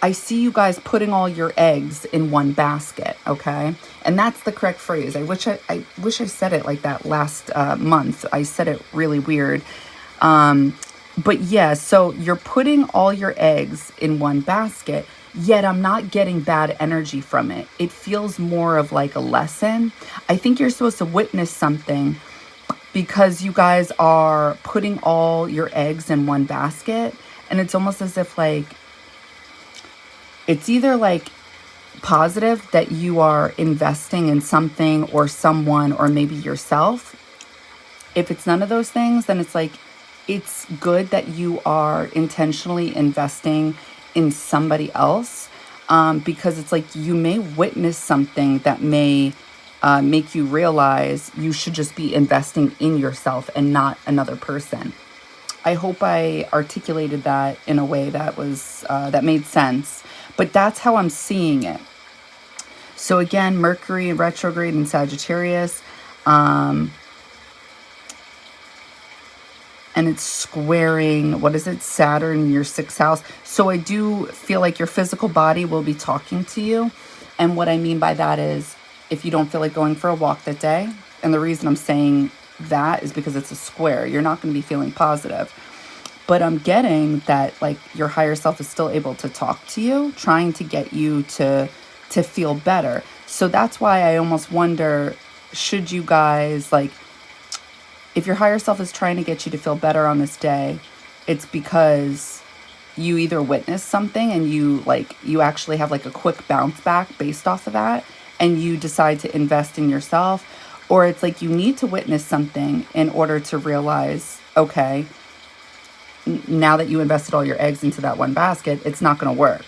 I see you guys putting all your eggs in one basket, okay? And that's the correct phrase. I wish I said it like that last month. I said it really weird. But yeah, so you're putting all your eggs in one basket, yet I'm not getting bad energy from it. It feels more of like a lesson. I think you're supposed to witness something because you guys are putting all your eggs in one basket. And it's almost as if like, it's either like positive that you are investing in something or someone or maybe yourself. If it's none of those things, then it's like, it's good that you are intentionally investing in somebody else, because it's like you may witness something that may make you realize you should just be investing in yourself and not another person. I hope I articulated that in a way that was that made sense, but that's how I'm seeing it. So again, Mercury retrograde in Sagittarius, and it's squaring, what is it, Saturn in your 6th house. So I do feel like your physical body will be talking to you. And what I mean by that is if you don't feel like going for a walk that day, and the reason I'm saying that is because it's a square, you're not going to be feeling positive. But I'm getting that like your higher self is still able to talk to you, trying to get you to feel better. So that's why I almost wonder, should you guys like, if your higher self is trying to get you to feel better on this day, it's because you either witnessed something and you actually have like a quick bounce back based off of that, and you decide to invest in yourself, or it's like you need to witness something in order to realize, okay, now that you invested all your eggs into that one basket, it's not going to work.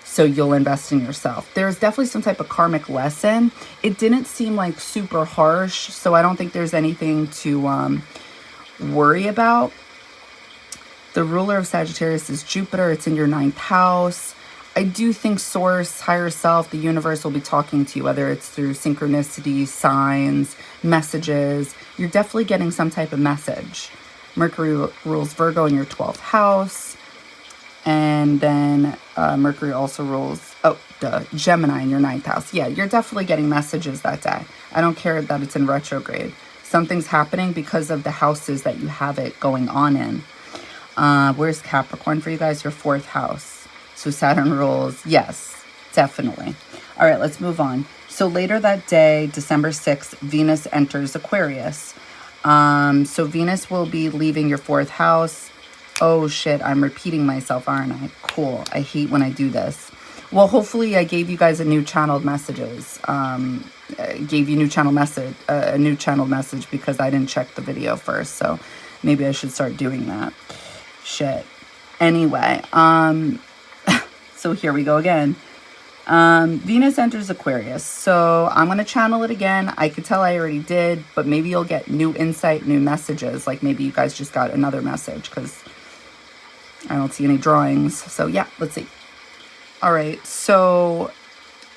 So you'll invest in yourself. There's definitely some type of karmic lesson. It didn't seem like super harsh, so I don't think there's anything to worry about. The ruler of Sagittarius is Jupiter. It's in your 9th house. I do think source, higher self, the universe will be talking to you, whether it's through synchronicity, signs, messages. You're definitely getting some type of message. Mercury rules Virgo in your 12th house. And then Mercury also rules, Gemini in your 9th house. Yeah, you're definitely getting messages that day. I don't care that it's in retrograde. Something's happening because of the houses that you have it going on in. Where's Capricorn for you guys? Your 4th house. So Saturn rules, yes, definitely. All right, let's move on. So later that day, December 6th, Venus enters Aquarius. So Venus will be leaving your 4th house. Oh shit, I'm repeating myself, aren't I? Cool. I hate when I do this. Well, hopefully I gave you guys a new channeled messages. Gave you a new channel message because I didn't check the video first. So maybe I should start doing that. Shit. Anyway, so here we go again. Venus enters Aquarius. So I'm going to channel it again. I could tell I already did, but maybe you'll get new insight, new messages. Like maybe you guys just got another message because I don't see any drawings. So yeah, let's see. All right. So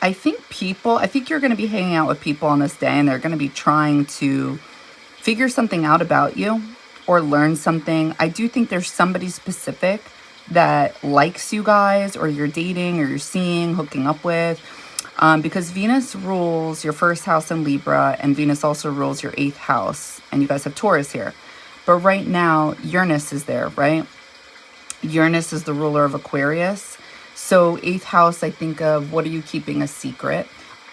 I think you're going to be hanging out with people on this day, and they're going to be trying to figure something out about you or learn something. I do think there's somebody specific that likes you guys, or you're dating, or you're seeing, hooking up with, because Venus rules your 1st house in Libra, and Venus also rules your 8th house, and you guys have Taurus here. But right now, Uranus is there, right? Uranus is the ruler of Aquarius. So 8th house, I think of, what are you keeping a secret?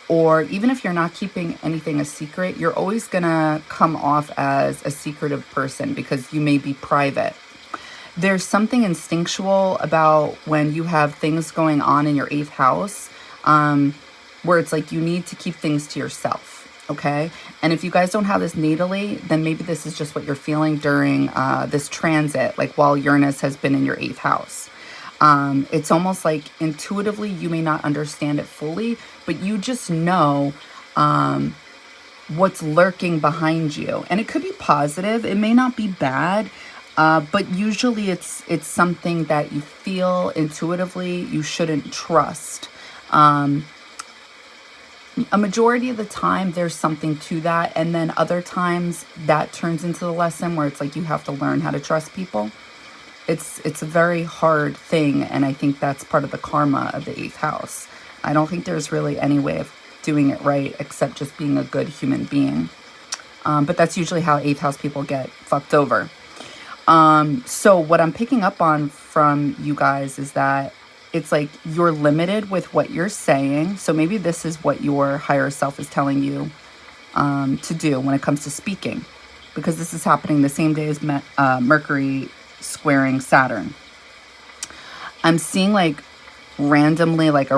Or even if you're not keeping anything a secret, you're always going to come off as a secretive person because you may be private. There's something instinctual about when you have things going on in your 8th house, where it's like you need to keep things to yourself, okay? And if you guys don't have this natally, then maybe this is just what you're feeling during this transit, like while Uranus has been in your 8th house. It's almost like intuitively you may not understand it fully, but you just know what's lurking behind you. And it could be positive. It may not be bad. But usually it's something that you feel intuitively you shouldn't trust. a majority of the time there's something to that, and then other times that turns into the lesson where it's like you have to learn how to trust people. It's a very hard thing, and I think that's part of the karma of the 8th house. I don't think there's really any way of doing it right except just being a good human being. But that's usually how 8th house people get fucked over. So what I'm picking up on from you guys is that it's like you're limited with what you're saying. So maybe this is what your higher self is telling you to do when it comes to speaking, because this is happening the same day as Mercury squaring Saturn. I'm seeing like randomly like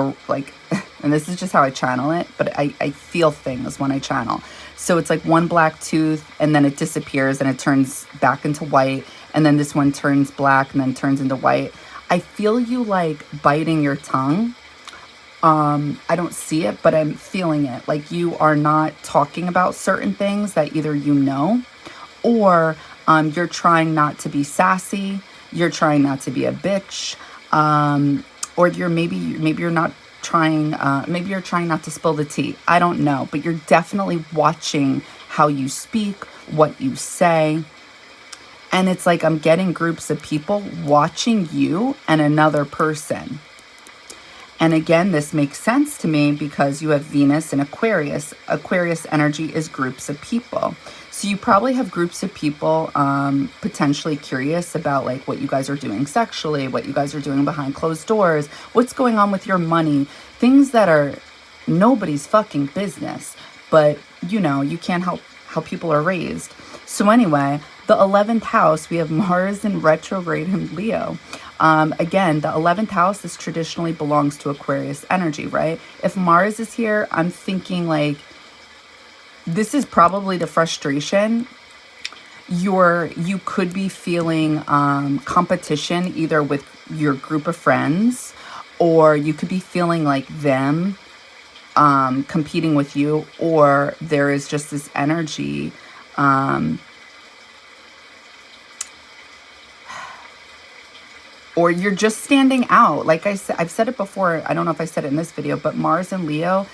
and this is just how I channel it, but I feel things when I channel. So it's like one black tooth and then it disappears and it turns back into white, and then this one turns black and then turns into white. I feel you like biting your tongue. I don't see it, but I'm feeling it. Like you are not talking about certain things that either you know, or you're trying not to be sassy, you're trying not to be a bitch, or maybe you're not trying, maybe you're trying not to spill the tea. I don't know, but you're definitely watching how you speak, what you say. And it's like I'm getting groups of people watching you and another person. And again, this makes sense to me because you have Venus in Aquarius. Aquarius energy is groups of people. So you probably have groups of people potentially curious about like what you guys are doing sexually, what you guys are doing behind closed doors, what's going on with your money, things that are nobody's fucking business. But, you know, you can't help how people are raised. So anyway, the 11th house, we have Mars in retrograde in Leo. Again, the 11th house, this traditionally belongs to Aquarius energy, right? If Mars is here, I'm thinking like, this is probably the frustration. You could be feeling competition either with your group of friends, or you could be feeling like them competing with you, or there is just this energy or you're just standing out. Like I said, I've said it before, I don't know if I said it in this video, but Mars and Leo,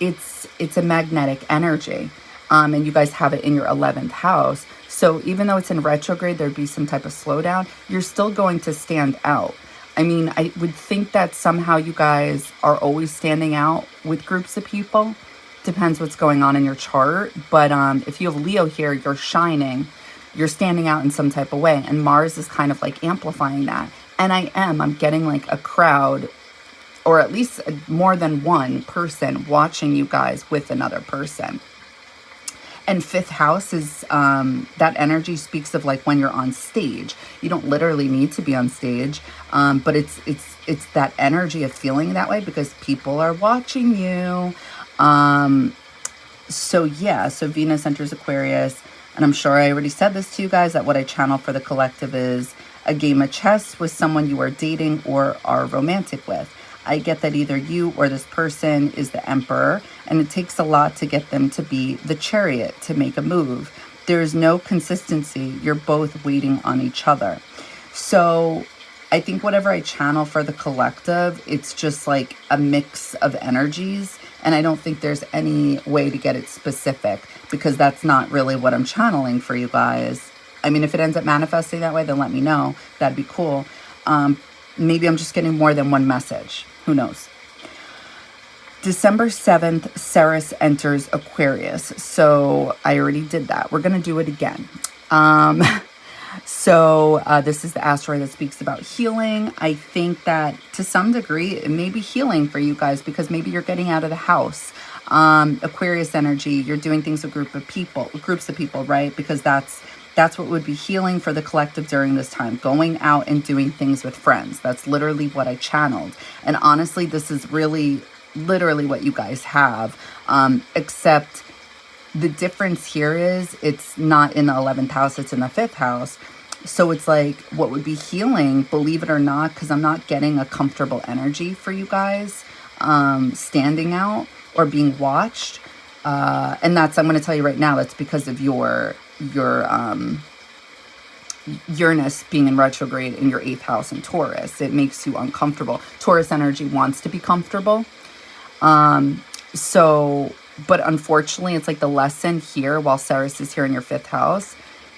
it's a magnetic energy. And you guys have it in your 11th house. So even though it's in retrograde, there'd be some type of slowdown, you're still going to stand out. I mean, I would think that somehow you guys are always standing out with groups of people. Depends what's going on in your chart. But if you have Leo here, you're shining. You're standing out in some type of way. And Mars is kind of like amplifying that. And I'm getting like a crowd, or at least more than one person watching you guys with another person. And 5th house is, that energy speaks of like when you're on stage. You don't literally need to be on stage, but it's that energy of feeling that way because people are watching you. So yeah, so Venus enters Aquarius, and I'm sure I already said this to you guys, that what I channel for the collective is a game of chess with someone you are dating or are romantic with. I get that either you or this person is the emperor, and it takes a lot to get them to be the chariot, to make a move. There is no consistency. You're both waiting on each other. So I think whatever I channel for the collective, it's just like a mix of energies. And I don't think there's any way to get it specific, because that's not really what I'm channeling for you guys. I mean, if it ends up manifesting that way, then let me know. That'd be cool. Maybe I'm just getting more than one message. Who knows? December 7th, Ceres enters Aquarius. So I already did that. We're going to do it again. So this is the asteroid that speaks about healing. I think that to some degree, it may be healing for you guys because maybe you're getting out of the house. Aquarius energy, you're doing things with groups of people, right? Because that's what would be healing for the collective during this time. Going out and doing things with friends. That's literally what I channeled. And honestly, this is really literally what you guys have. Except the difference here is it's not in the 11th house, it's in the 5th house. So it's like what would be healing, believe it or not, because I'm not getting a comfortable energy for you guys standing out or being watched. And that's, I'm going to tell you right now, that's because of your Uranus being in retrograde in your 8th house in Taurus. It makes you uncomfortable. Taurus energy wants to be comfortable. So, but unfortunately, it's like the lesson here while Ceres is here in your 5th house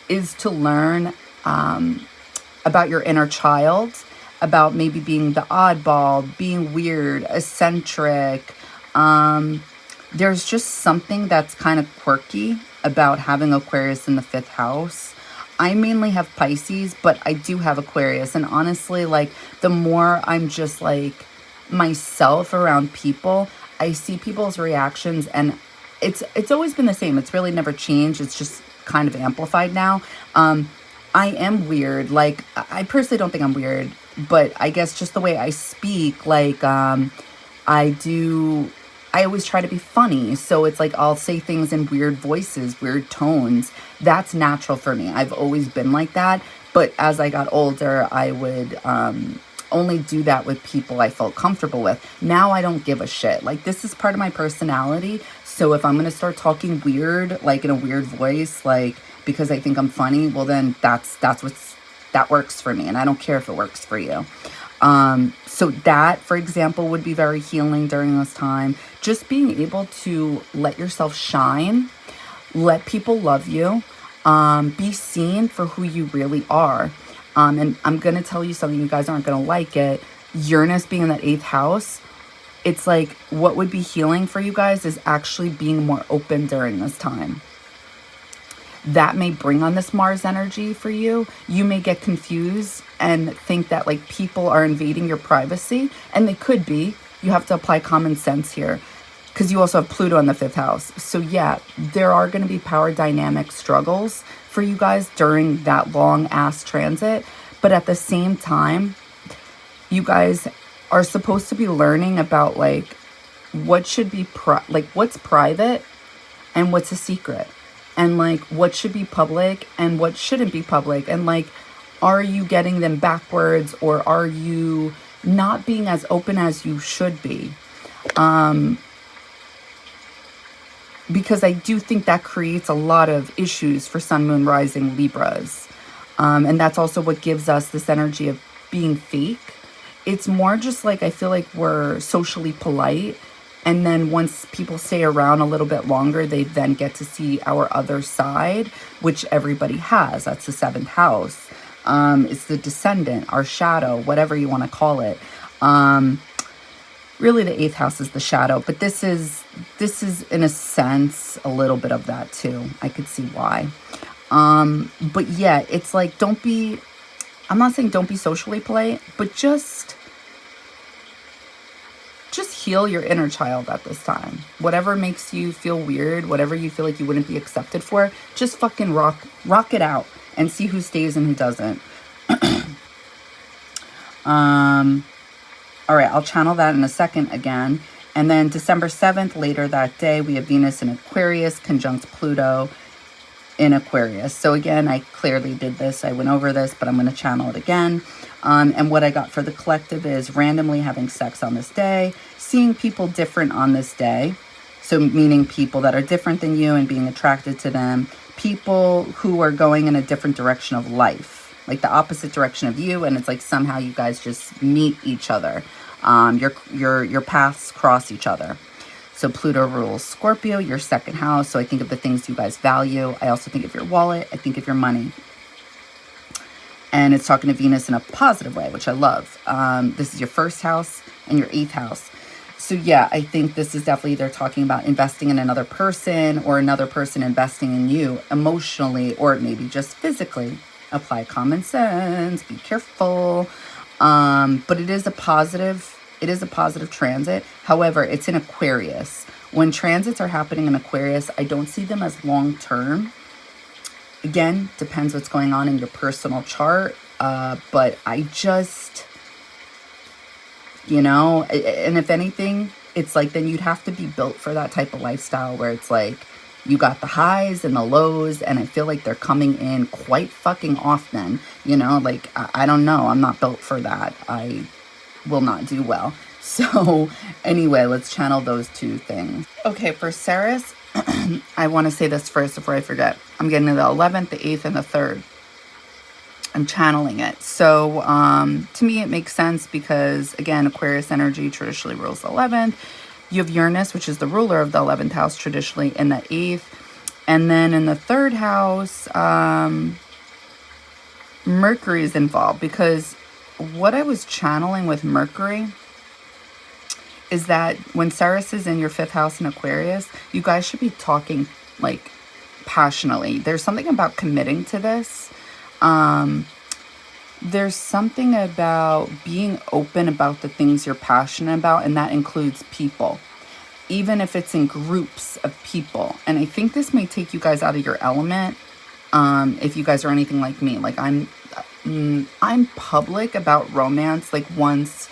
is to learn about your inner child, about maybe being the oddball, being weird, eccentric. There's just something that's kind of quirky about having Aquarius in the 5th house. I mainly have Pisces, but I do have Aquarius. And honestly, like, the more I'm just like myself around people, I see people's reactions, and it's always been the same. It's really never changed. It's just kind of amplified now. I am weird. Like, I personally don't think I'm weird, but I guess just the way I speak, like, I always try to be funny. So it's like I'll say things in weird voices, weird tones. That's natural for me. I've always been like that. But as I got older, I would only do that with people I felt comfortable with. Now I don't give a shit. Like, this is part of my personality. So if I'm going to start talking weird, like in a weird voice, like because I think I'm funny, well then that works for me. And I don't care if it works for you. So that, for example, would be very healing during this time. Just being able to let yourself shine, let people love you, be seen for who you really are. And I'm going to tell you something, you guys aren't going to like it. Uranus being in that 8th house, it's like what would be healing for you guys is actually being more open during this time. That may bring on this Mars energy for you. You may get confused and think that like people are invading your privacy, and they could be. You have to apply common sense here because you also have Pluto in the 5th house. So yeah, there are going to be power dynamic struggles for you guys during that long ass transit. But at the same time, you guys are supposed to be learning about like what should be what's private and what's a secret, and like what should be public and what shouldn't be public, and like, are you getting them backwards, or are you not being as open as you should be? Because I do think that creates a lot of issues for Sun, Moon, Rising Libras. And that's also what gives us this energy of being fake. It's more just like, I feel like we're socially polite. And then once people stay around a little bit longer, they then get to see our other side, which everybody has. That's the 7th house. It's the descendant, our shadow, whatever you want to call it. Really the 8th house is the shadow, but this is in a sense a little bit of that too. I could see why. But yeah, it's like, I'm not saying don't be socially polite, but just heal your inner child at this time. Whatever makes you feel weird, whatever you feel like you wouldn't be accepted for, just fucking rock it out and see who stays and who doesn't. All right, I'll channel that in a second again. And then December 7th, later that day, we have Venus in Aquarius conjunct Pluto in Aquarius. So again, I clearly did this. I went over this, but I'm going to channel it again. And what I got for the collective is randomly having sex on this day, seeing people different on this day. So meaning people that are different than you and being attracted to them. People who are going in a different direction of life, like the opposite direction of you. And it's like somehow you guys just meet each other. Your paths cross each other. So Pluto rules Scorpio, your 2nd house. So I think of the things you guys value. I also think of your wallet. I think of your money. And it's talking to Venus in a positive way, which I love. This is your 1st house and your 8th house. So yeah, I think this is definitely, they're talking about investing in another person, or another person investing in you emotionally, or maybe just physically. Apply common sense, be careful. But it is a positive transit. However, it's in Aquarius. When transits are happening in Aquarius, I don't see them as long-term. Again, depends what's going on in your personal chart. But I just, and if anything, it's like, then you'd have to be built for that type of lifestyle where it's like, you got the highs and the lows, and I feel like they're coming in quite fucking often, like, I don't know. I'm not built for that. I will not do well. So anyway, let's channel those two things. Okay, for Ceres, I want to say this first before I forget. I'm getting the 11th, the 8th, and the 3rd. I'm channeling it. So to me, it makes sense because, again, Aquarius energy traditionally rules the 11th. You have Uranus, which is the ruler of the 11th house, traditionally in the 8th. And then in the 3rd house, Mercury is involved, because what I was channeling with Mercury is that when Ceres is in your 5th house in Aquarius, you guys should be talking like passionately. There's something about committing to this. There's something about being open about the things you're passionate about, and that includes people, even if it's in groups of people. And I think this may take you guys out of your element. If you guys are anything like me, like I'm public about romance, like once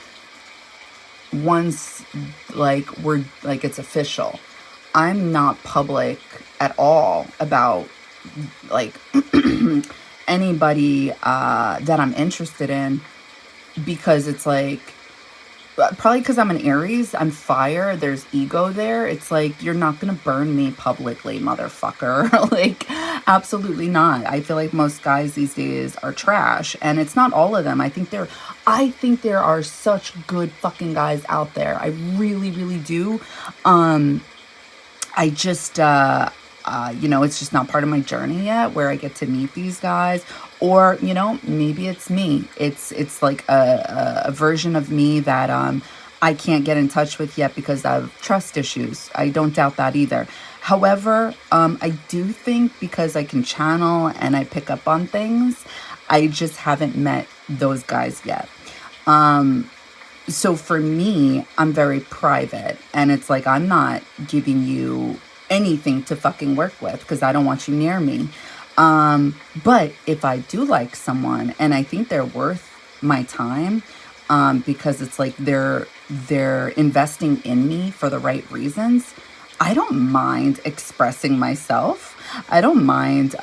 like we're like it's official. I'm not public at all about like anybody that I'm interested in, because it's like, probably because I'm an Aries, I'm fire, there's ego there. It's like, you're not gonna burn me publicly, motherfucker. Like, absolutely not. I feel like most guys these days are trash, and it's not all of them. I think there are such good fucking guys out there. I really, really do. I just, you know, it's just not part of my journey yet where I get to meet these guys. Or, you know, maybe it's me. It's like a version of me that I can't get in touch with yet because of trust issues. I don't doubt that either. However, I do think because I can channel and I pick up on things, I just haven't met those guys yet. So for me, I'm very private, and it's like, I'm not giving you anything to fucking work with because I don't want you near me. But if I do like someone and I think they're worth my time, because it's like they're investing in me for the right reasons, I don't mind expressing myself. I don't mind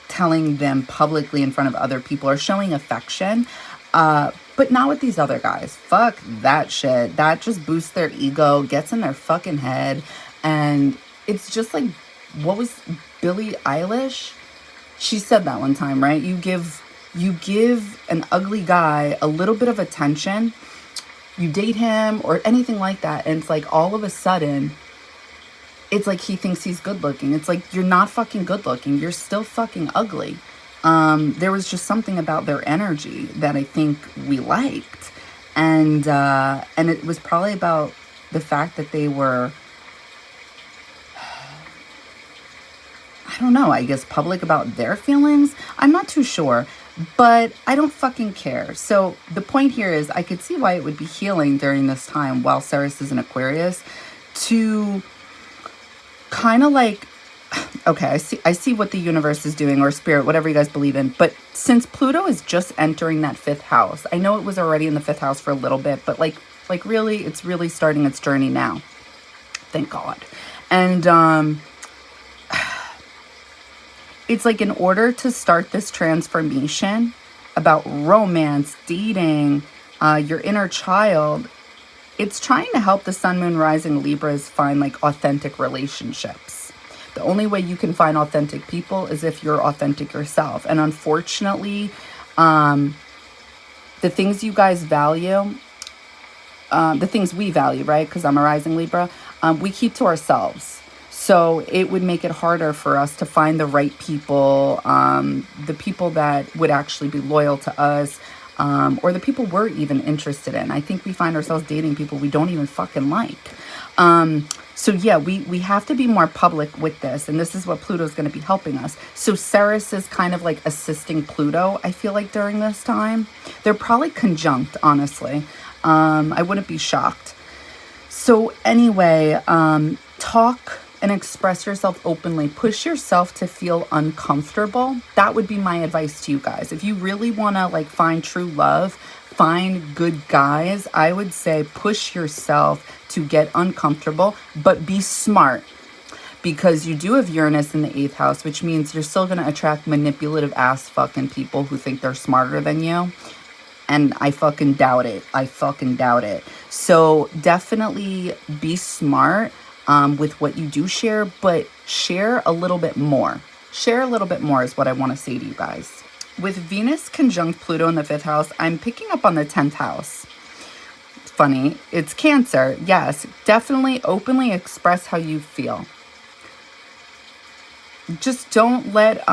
telling them publicly in front of other people or showing affection. But not with these other guys. Fuck that shit. That just boosts their ego, gets in their fucking head. And it's just like, what was Billie Eilish? She said that one time, right? You give an ugly guy a little bit of attention, you date him or anything like that, and it's like all of a sudden, it's like he thinks he's good looking. It's like, you're not fucking good looking. You're still fucking ugly. There was just something about their energy that I think we liked. And it was probably about the fact that they were, I don't know, I guess public about their feelings. I'm not too sure, but I don't fucking care. So the point here is, I could see why it would be healing during this time while Ceres is in Aquarius to kind of like, okay, I see what the universe is doing, or spirit, whatever you guys believe in. But since Pluto is just entering that 5th house, I know it was already in the 5th house for a little bit, but like really, it's really starting its journey now. Thank God. And it's like, in order to start this transformation about romance, dating, your inner child, it's trying to help the Sun, Moon, Rising Libras find like authentic relationships. The only way you can find authentic people is if you're authentic yourself. And unfortunately, the things you guys value, the things we value, right? Because I'm a rising Libra, we keep to ourselves. So it would make it harder for us to find the right people, the people that would actually be loyal to us, or the people we're even interested in. I think we find ourselves dating people we don't even fucking like. So yeah, we have to be more public with this, and this is what Pluto is going to be helping us. So Ceres is kind of like assisting Pluto, I feel like, during this time. They're probably conjunct, honestly. I wouldn't be shocked. So anyway, talk and express yourself openly. Push yourself to feel uncomfortable. That would be my advice to you guys. If you really want to like find true love, find good guys, I would say push yourself to get uncomfortable, but be smart, because you do have Uranus in the 8th house, which means you're still going to attract manipulative ass fucking people who think they're smarter than you. And I fucking doubt it. I fucking doubt it. So definitely be smart with what you do share, but share a little bit more. Share a little bit more is what I want to say to you guys. With Venus conjunct Pluto in the 5th house, I'm picking up on the 10th house. funny. It's Cancer. Yes, definitely openly express how you feel. Just don't let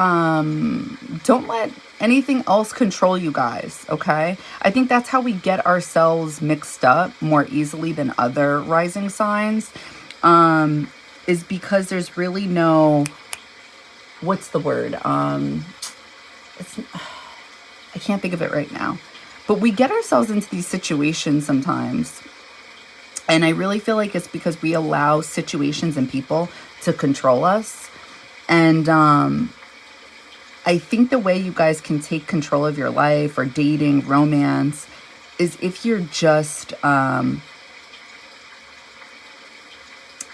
anything else control you guys, okay? I think that's how we get ourselves mixed up more easily than other rising signs, is because there's really no, what's the word? I can't think of it right now. But we get ourselves into these situations sometimes. And I really feel like it's because we allow situations and people to control us. And I think the way you guys can take control of your life or dating, romance, is if you're just,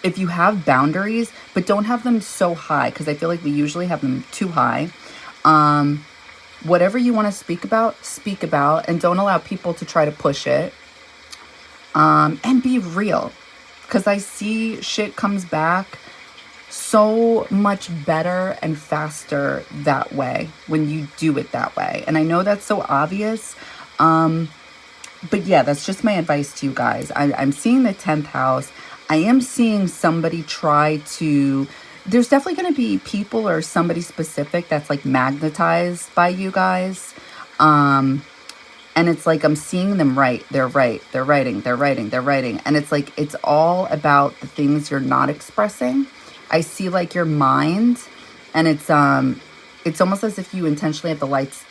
if you have boundaries, but don't have them so high, because I feel like we usually have them too high. Whatever you want to speak about, and don't allow people to try to push it. And be real, because I see shit comes back so much better and faster that way when you do it that way. And I know that's so obvious, but yeah, that's just my advice to you guys. I'm seeing the 10th house. I am seeing somebody try to, there's definitely going to be people or somebody specific that's like magnetized by you guys. And it's like, I'm seeing them write. They're writing. And it's like, it's all about the things you're not expressing. I see like your mind, and it's almost as if you intentionally have the lights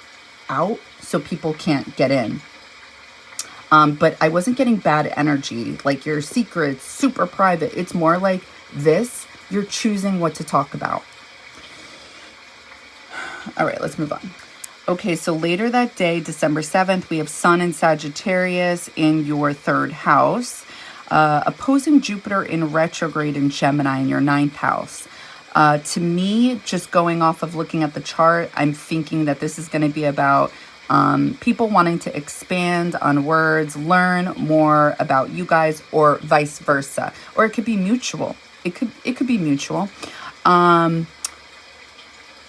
out so people can't get in. But I wasn't getting bad energy, like your secrets, super private. It's more like this, you're choosing what to talk about. All right, let's move on. Okay, so later that day, December 7th, we have Sun in Sagittarius in your 3rd house, opposing Jupiter in retrograde in Gemini in your 9th house. To me, just going off of looking at the chart, I'm thinking that this is going to be about people wanting to expand on words, learn more about you guys, or vice versa. Or it could be mutual. It could be mutual.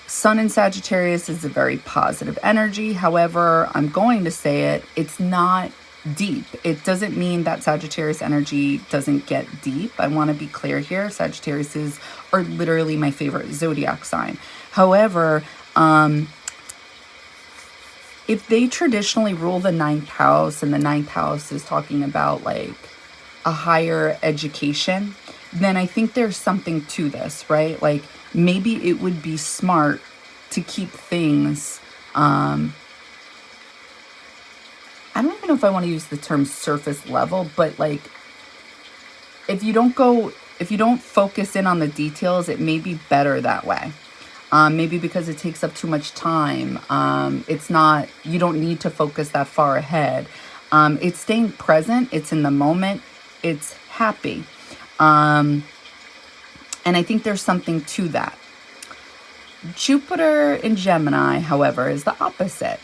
Sun in Sagittarius is a very positive energy. However, I'm going to say it, it's not deep. It doesn't mean that Sagittarius energy doesn't get deep. I want to be clear here. Sagittarius are literally my favorite zodiac sign. However, if they traditionally rule the 9th house, and the 9th house is talking about like a higher education, then I think there's something to this, right? Like, maybe it would be smart to keep things, I don't even know if I want to use the term surface level, but like, if you don't focus in on the details, it may be better that way. Maybe because it takes up too much time. You don't need to focus that far ahead. It's staying present. It's in the moment. It's happy. And I think there's something to that. Jupiter in Gemini, however, is the opposite.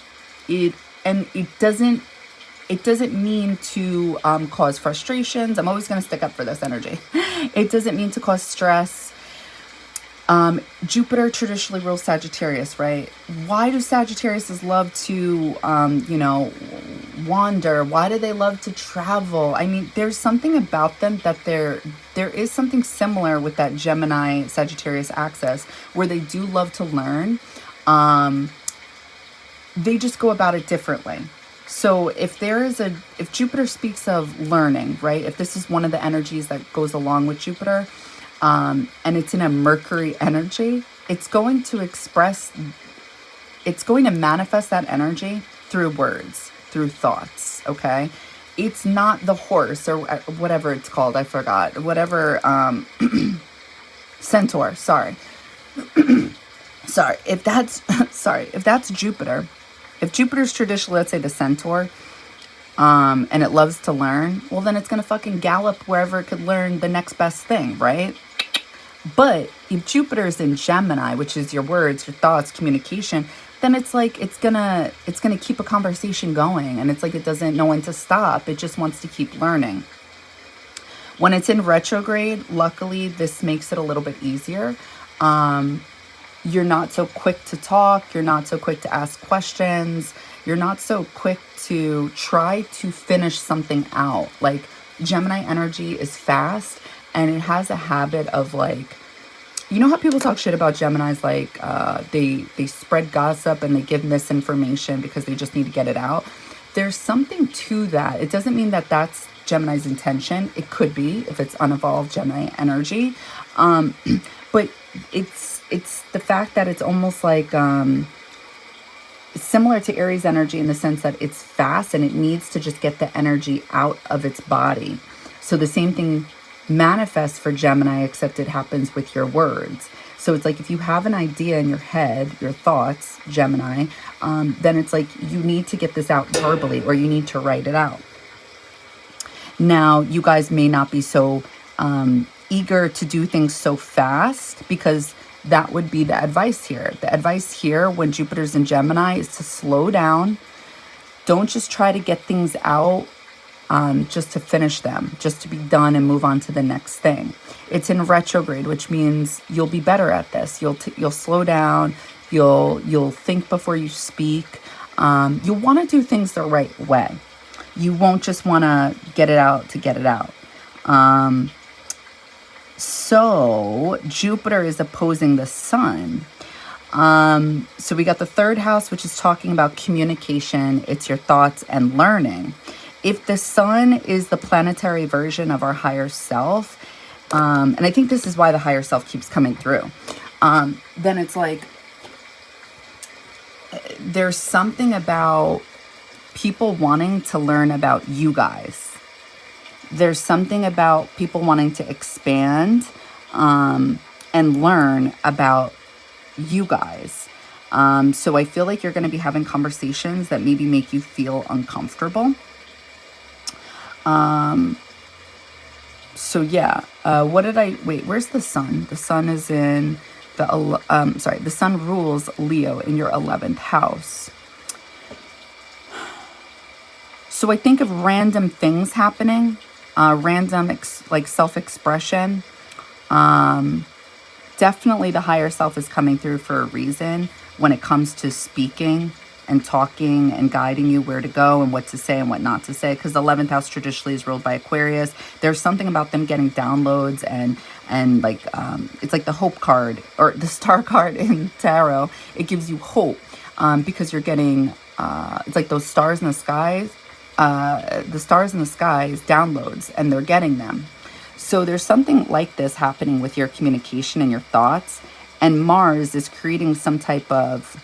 It doesn't mean to cause frustrations. I'm always going to stick up for this energy. It doesn't mean to cause stress. Jupiter traditionally rules Sagittarius, right? Why do Sagittariuses love to, wander? Why do they love to travel? I mean, there's something about them that there is something similar with that Gemini Sagittarius axis where they do love to learn. They just go about it differently. So if Jupiter speaks of learning, right? If this is one of the energies that goes along with Jupiter, and it's in a Mercury energy, it's going to manifest that energy through words, through thoughts, okay? It's not the horse or whatever it's called, I forgot. Whatever, centaur, sorry. If that's Jupiter, if Jupiter's traditionally, let's say the centaur, and it loves to learn, well, then it's going to fucking gallop wherever it could learn the next best thing, right? But if Jupiter's in Gemini, which is your words, your thoughts, communication, then it's like it's gonna keep a conversation going, and it's like it doesn't know when to stop. It just wants to keep learning. When it's in retrograde, luckily this makes it a little bit easier. You're not so quick to talk. You're not so quick to ask questions. You're not so quick to try to finish something out. Like, Gemini energy is fast, and it has a habit of like, you know how people talk shit about Geminis, like they spread gossip and they give misinformation because they just need to get it out. There's something to that. It doesn't mean that that's Gemini's intention. It could be if it's unevolved Gemini energy, but it's the fact that it's almost like similar to Aries energy in the sense that it's fast and it needs to just get the energy out of its body. So the same thing manifests for Gemini, except it happens with your words. So it's like if you have an idea in your head, your thoughts, Gemini, then it's like you need to get this out verbally, or you need to write it out. Now, you guys may not be so eager to do things so fast, because that would be the advice here. The advice here when Jupiter's in Gemini is to slow down. Don't just try to get things out just to finish them, just to be done and move on to the next thing. It's in retrograde, which means you'll be better at this. You'll slow down. You'll think before you speak. You'll want to do things the right way. You won't just want to get it out to get it out. So Jupiter is opposing the sun. So we got the third house, which is talking about communication. It's your thoughts and learning. If the sun is the planetary version of our higher self, and I think this is why the higher self keeps coming through, then it's like there's something about people wanting to learn about you guys. There's something about people wanting to expand and learn about you guys. So I feel like you're going to be having conversations that maybe make you feel uncomfortable. So yeah, where's the sun? The sun is in the sun rules Leo in your 11th house. So I think of random things happening, random self-expression. Definitely the higher self is coming through for a reason when it comes to speaking and talking and guiding you where to go and what to say and what not to say, because the 11th house traditionally is ruled by Aquarius. There's something about them getting downloads and like it's like the hope card or the star card in tarot. It gives you hope because you're getting it's like those stars in the skies, downloads, and they're getting them. So there's something like this happening with your communication and your thoughts, and Mars is creating some type of,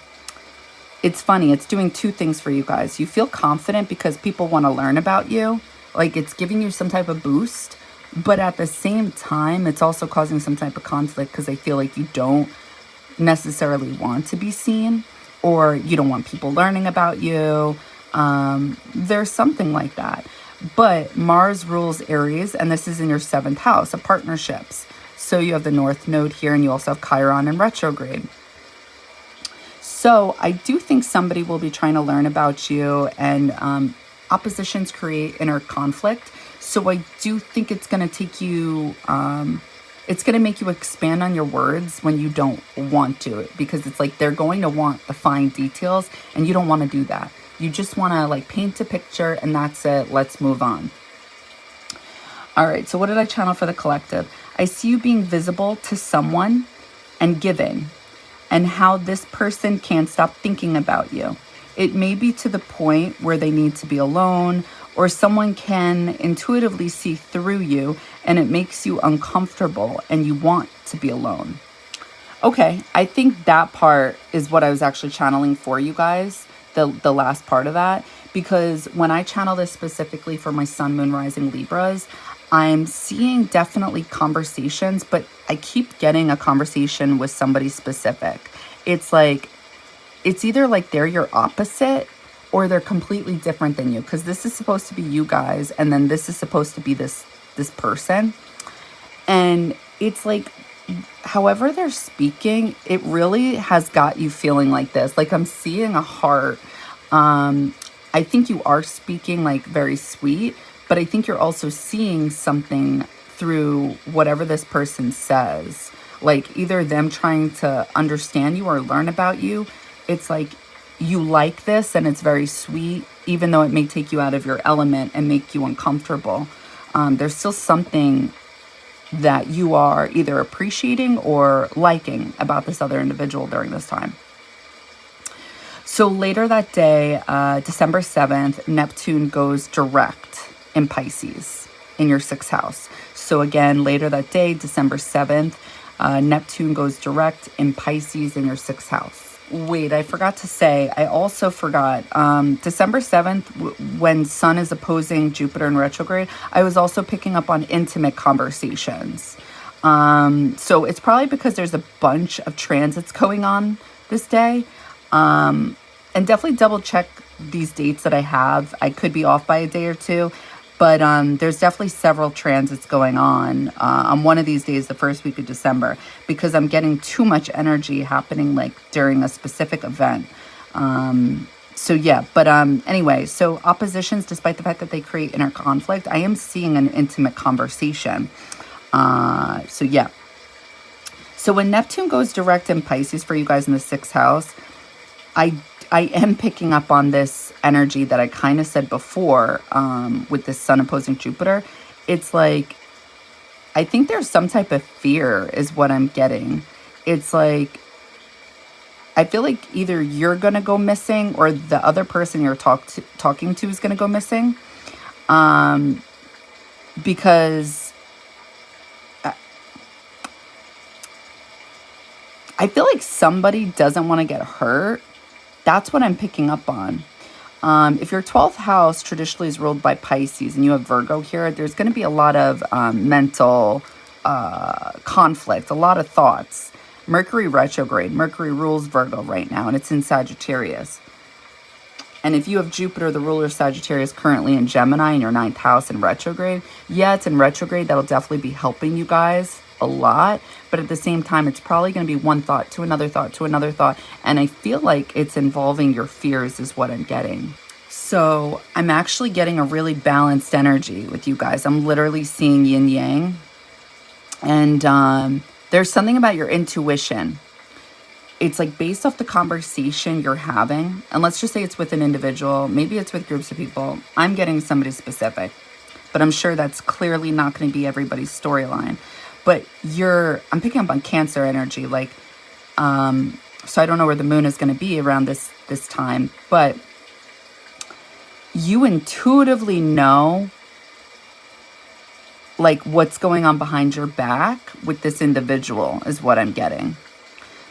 it's funny, it's doing two things for you guys. You feel confident because people want to learn about you. Like, it's giving you some type of boost. But at the same time, it's also causing some type of conflict because they feel like you don't necessarily want to be seen, or you don't want people learning about you. There's something like that. But Mars rules Aries, and this is in your 7th house of partnerships. So you have the North Node here, and you also have Chiron in retrograde. So I do think somebody will be trying to learn about you, and oppositions create inner conflict. So I do think it's going to take you, it's going to make you expand on your words when you don't want to, because it's like they're going to want the fine details, and you don't want to do that. You just want to like paint a picture, and that's it. Let's move on. All right. So what did I channel for the collective? I see you being visible to someone and giving, and how this person can't stop thinking about you. It may be to the point where they need to be alone, or someone can intuitively see through you, and it makes you uncomfortable and you want to be alone. Okay, I think that part is what I was actually channeling for you guys, the last part of that, because when I channel this specifically for my sun, moon, rising Libras, I'm seeing definitely conversations, but I keep getting a conversation with somebody specific. It's like, it's either like they're your opposite or they're completely different than you, because this is supposed to be you guys, and then this is supposed to be this person. And it's like, however they're speaking, it really has got you feeling like this. Like, I'm seeing a heart. I think you are speaking like very sweet, but I think you're also seeing something through whatever this person says. Like, either them trying to understand you or learn about you. It's like you like this and it's very sweet, even though it may take you out of your element and make you uncomfortable. There's still something that you are either appreciating or liking about this other individual during this time. So later that day, December 7th, Neptune goes direct in Pisces in your 6th house. So again, later that day, December 7th, Neptune goes direct in Pisces in your 6th house. Wait, I forgot to say, I also forgot, December 7th, when Sun is opposing Jupiter in retrograde, I was also picking up on intimate conversations. So it's probably because there's a bunch of transits going on this day. And definitely double check these dates that I have. I could be off by a day or two, but there's definitely several transits going on one of these days, the first week of December, because I'm getting too much energy happening like during a specific event. So yeah, but anyway, so oppositions, despite the fact that they create inner conflict, I am seeing an intimate conversation. So yeah. So when Neptune goes direct in Pisces for you guys in the 6th house, I am picking up on this energy that I kind of said before with this Sun opposing Jupiter. It's like, I think there's some type of fear is what I'm getting. It's like, I feel like either you're going to go missing or the other person you're talking to is going to go missing. Because I feel like somebody doesn't want to get hurt. That's what I'm picking up on. If your 12th house traditionally is ruled by Pisces and you have Virgo here, there's going to be a lot of mental conflict, a lot of thoughts. Mercury retrograde. Mercury rules Virgo right now, and it's in Sagittarius. And if you have Jupiter, the ruler of Sagittarius, currently in Gemini in your 9th house in retrograde, yeah, it's in retrograde. That'll definitely be helping you guys a lot, but at the same time, it's probably going to be one thought to another thought to another thought, and I feel like it's involving your fears is what I'm getting. So I'm actually getting a really balanced energy with you guys. I'm literally seeing yin yang, and there's something about your intuition. It's like based off the conversation you're having, and let's just say it's with an individual, maybe it's with groups of people. I'm getting somebody specific, but I'm sure that's clearly not going to be everybody's storyline. But I'm picking up on Cancer energy, like, so I don't know where the moon is going to be around this time, but you intuitively know, like, what's going on behind your back with this individual is what I'm getting.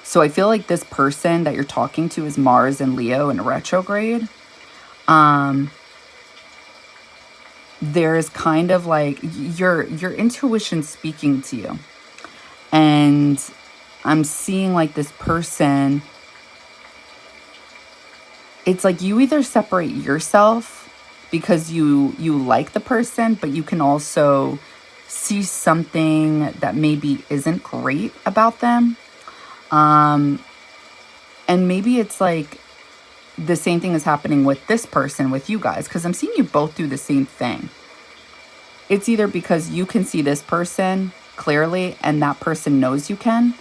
So I feel like this person that you're talking to is Mars and Leo in retrograde. There's kind of like your intuition speaking to you. And I'm seeing like this person, it's like you either separate yourself because you like the person, but you can also see something that maybe isn't great about them. And maybe it's like the same thing is happening with this person, with you guys, because I'm seeing you both do the same thing. It's either because you can see this person clearly and that person knows you can.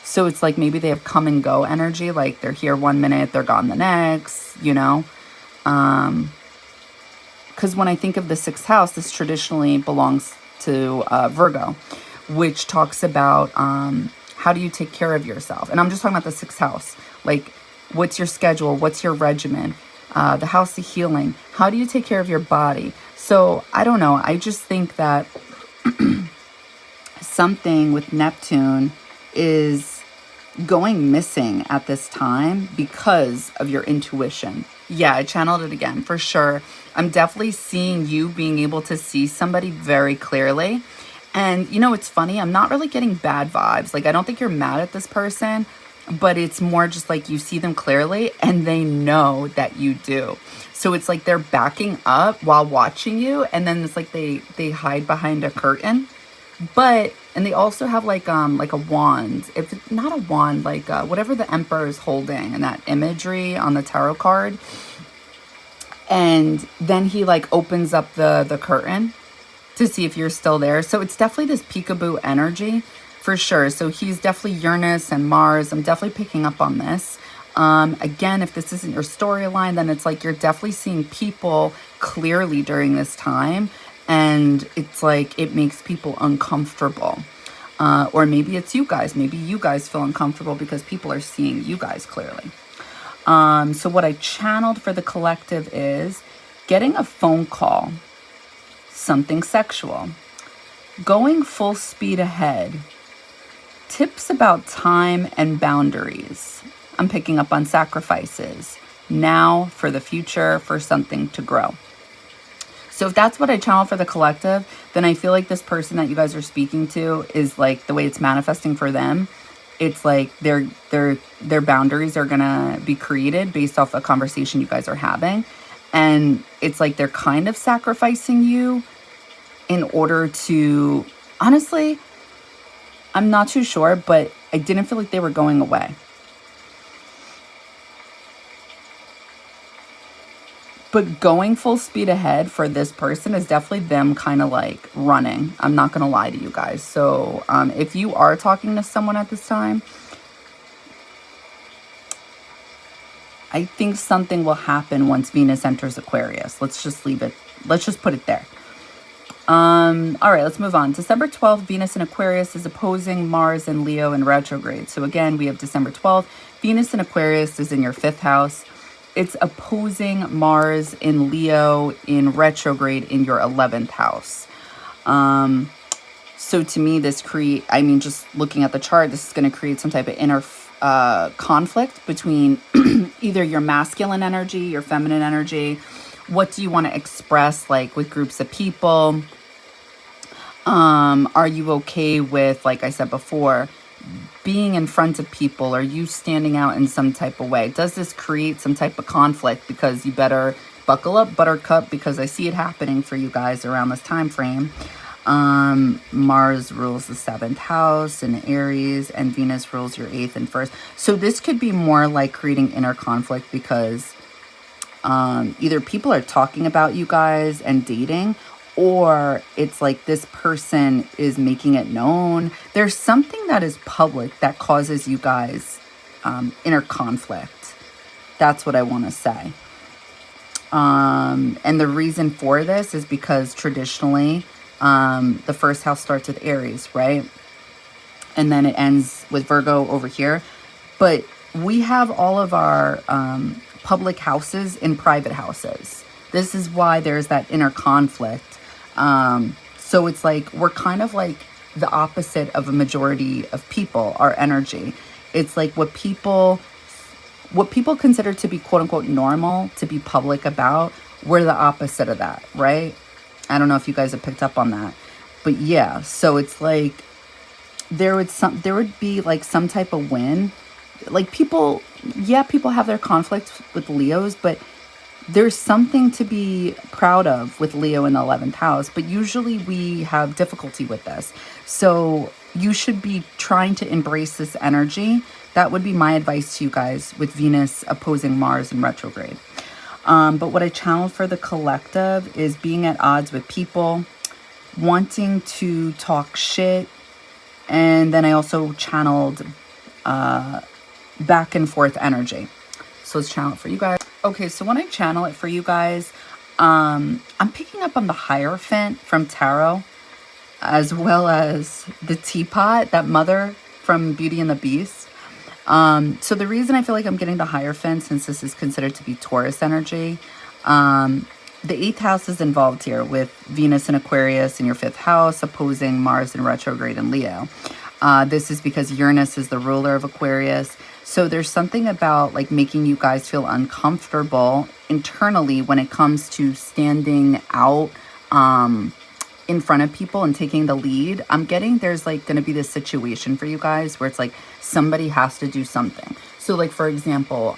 So it's like maybe they have come and go energy, like they're here one minute, they're gone the next, you know. Because when I think of the 6th house, this traditionally belongs to Virgo, which talks about how do you take care of yourself. And I'm just talking about the 6th house, like, what's your schedule? What's your regimen? The house of healing. How do you take care of your body? So I don't know. I just think that something with Neptune is going missing at this time because of your intuition. Yeah, I channeled it again for sure. I'm definitely seeing you being able to see somebody very clearly. And you know, it's funny. I'm not really getting bad vibes. Like, I don't think you're mad at this person. But it's more just like you see them clearly and they know that you do. So it's like they're backing up while watching you, and then it's like they hide behind a curtain. And they also have like a wand. If it's not a wand, like whatever the emperor is holding and that imagery on the tarot card. And then he like opens up the curtain to see if you're still there. So it's definitely this peekaboo energy. For sure. So he's definitely Uranus and Mars. I'm definitely picking up on this. Again, if this isn't your storyline, then it's like you're definitely seeing people clearly during this time, and it's like it makes people uncomfortable. Or maybe it's you guys. Maybe you guys feel uncomfortable because people are seeing you guys clearly. So what I channeled for the collective is getting a phone call, something sexual, going full speed ahead, tips about time and boundaries. I'm picking up on sacrifices, now, for the future, for something to grow. So if that's what I channel for the collective, then I feel like this person that you guys are speaking to is like the way it's manifesting for them. It's like their boundaries are gonna be created based off a conversation you guys are having. And it's like they're kind of sacrificing you in order to, honestly, I'm not too sure, but I didn't feel like they were going away. But going full speed ahead for this person is definitely them kind of like running. I'm not going to lie to you guys. So if you are talking to someone at this time, I think something will happen once Venus enters Aquarius. Let's just leave it. Let's just put it there. All right, let's move on. December 12th, Venus in Aquarius is opposing Mars and Leo in retrograde. So again, we have December 12th. Venus in Aquarius is in your 5th house. It's opposing Mars in Leo in retrograde in your 11th house. So to me, just looking at the chart, this is going to create some type of inner conflict between either your masculine energy, your feminine energy. What do you want to express, like, with groups of people? Are you okay with, like I said before, being in front of people? Are you standing out in some type of way? Does this create some type of conflict? Because you better buckle up, buttercup, because I see it happening for you guys around this time frame. Mars rules the 7th house in Aries, and Venus rules your 8th and 1st. So this could be more like creating inner conflict because either people are talking about you guys and dating, or it's like this person is making it known. There's something that is public that causes you guys inner conflict. That's what I want to say. And the reason for this is because traditionally, the 1st house starts with Aries, right? And then it ends with Virgo over here. But we have all of our public houses in private houses. This is why there's that inner conflict. So it's like we're kind of like the opposite of a majority of people, our energy. It's like what people consider to be quote unquote normal to be public about, we're the opposite of that, right? I don't know if you guys have picked up on that, but yeah, so it's like there would be like some type of win. Like people have their conflicts with Leos, but there's something to be proud of with Leo in the 11th house, but usually we have difficulty with this. So you should be trying to embrace this energy. That would be my advice to you guys with Venus opposing Mars in retrograde. But what I channeled for the collective is being at odds with people, wanting to talk shit. And then I also channeled back and forth energy. So let's channel it for you guys. Okay, so when I channel it for you guys, I'm picking up on the Hierophant from Tarot, as well as the teapot, that mother from Beauty and the Beast. So the reason I feel like I'm getting the Hierophant, since this is considered to be Taurus energy, the 8th house is involved here with Venus in Aquarius in your 5th house, opposing Mars in retrograde in Leo. This is because Uranus is the ruler of Aquarius. So there's something about like making you guys feel uncomfortable internally when it comes to standing out in front of people and taking the lead. I'm getting there's like going to be this situation for you guys where it's like somebody has to do something. So like, for example,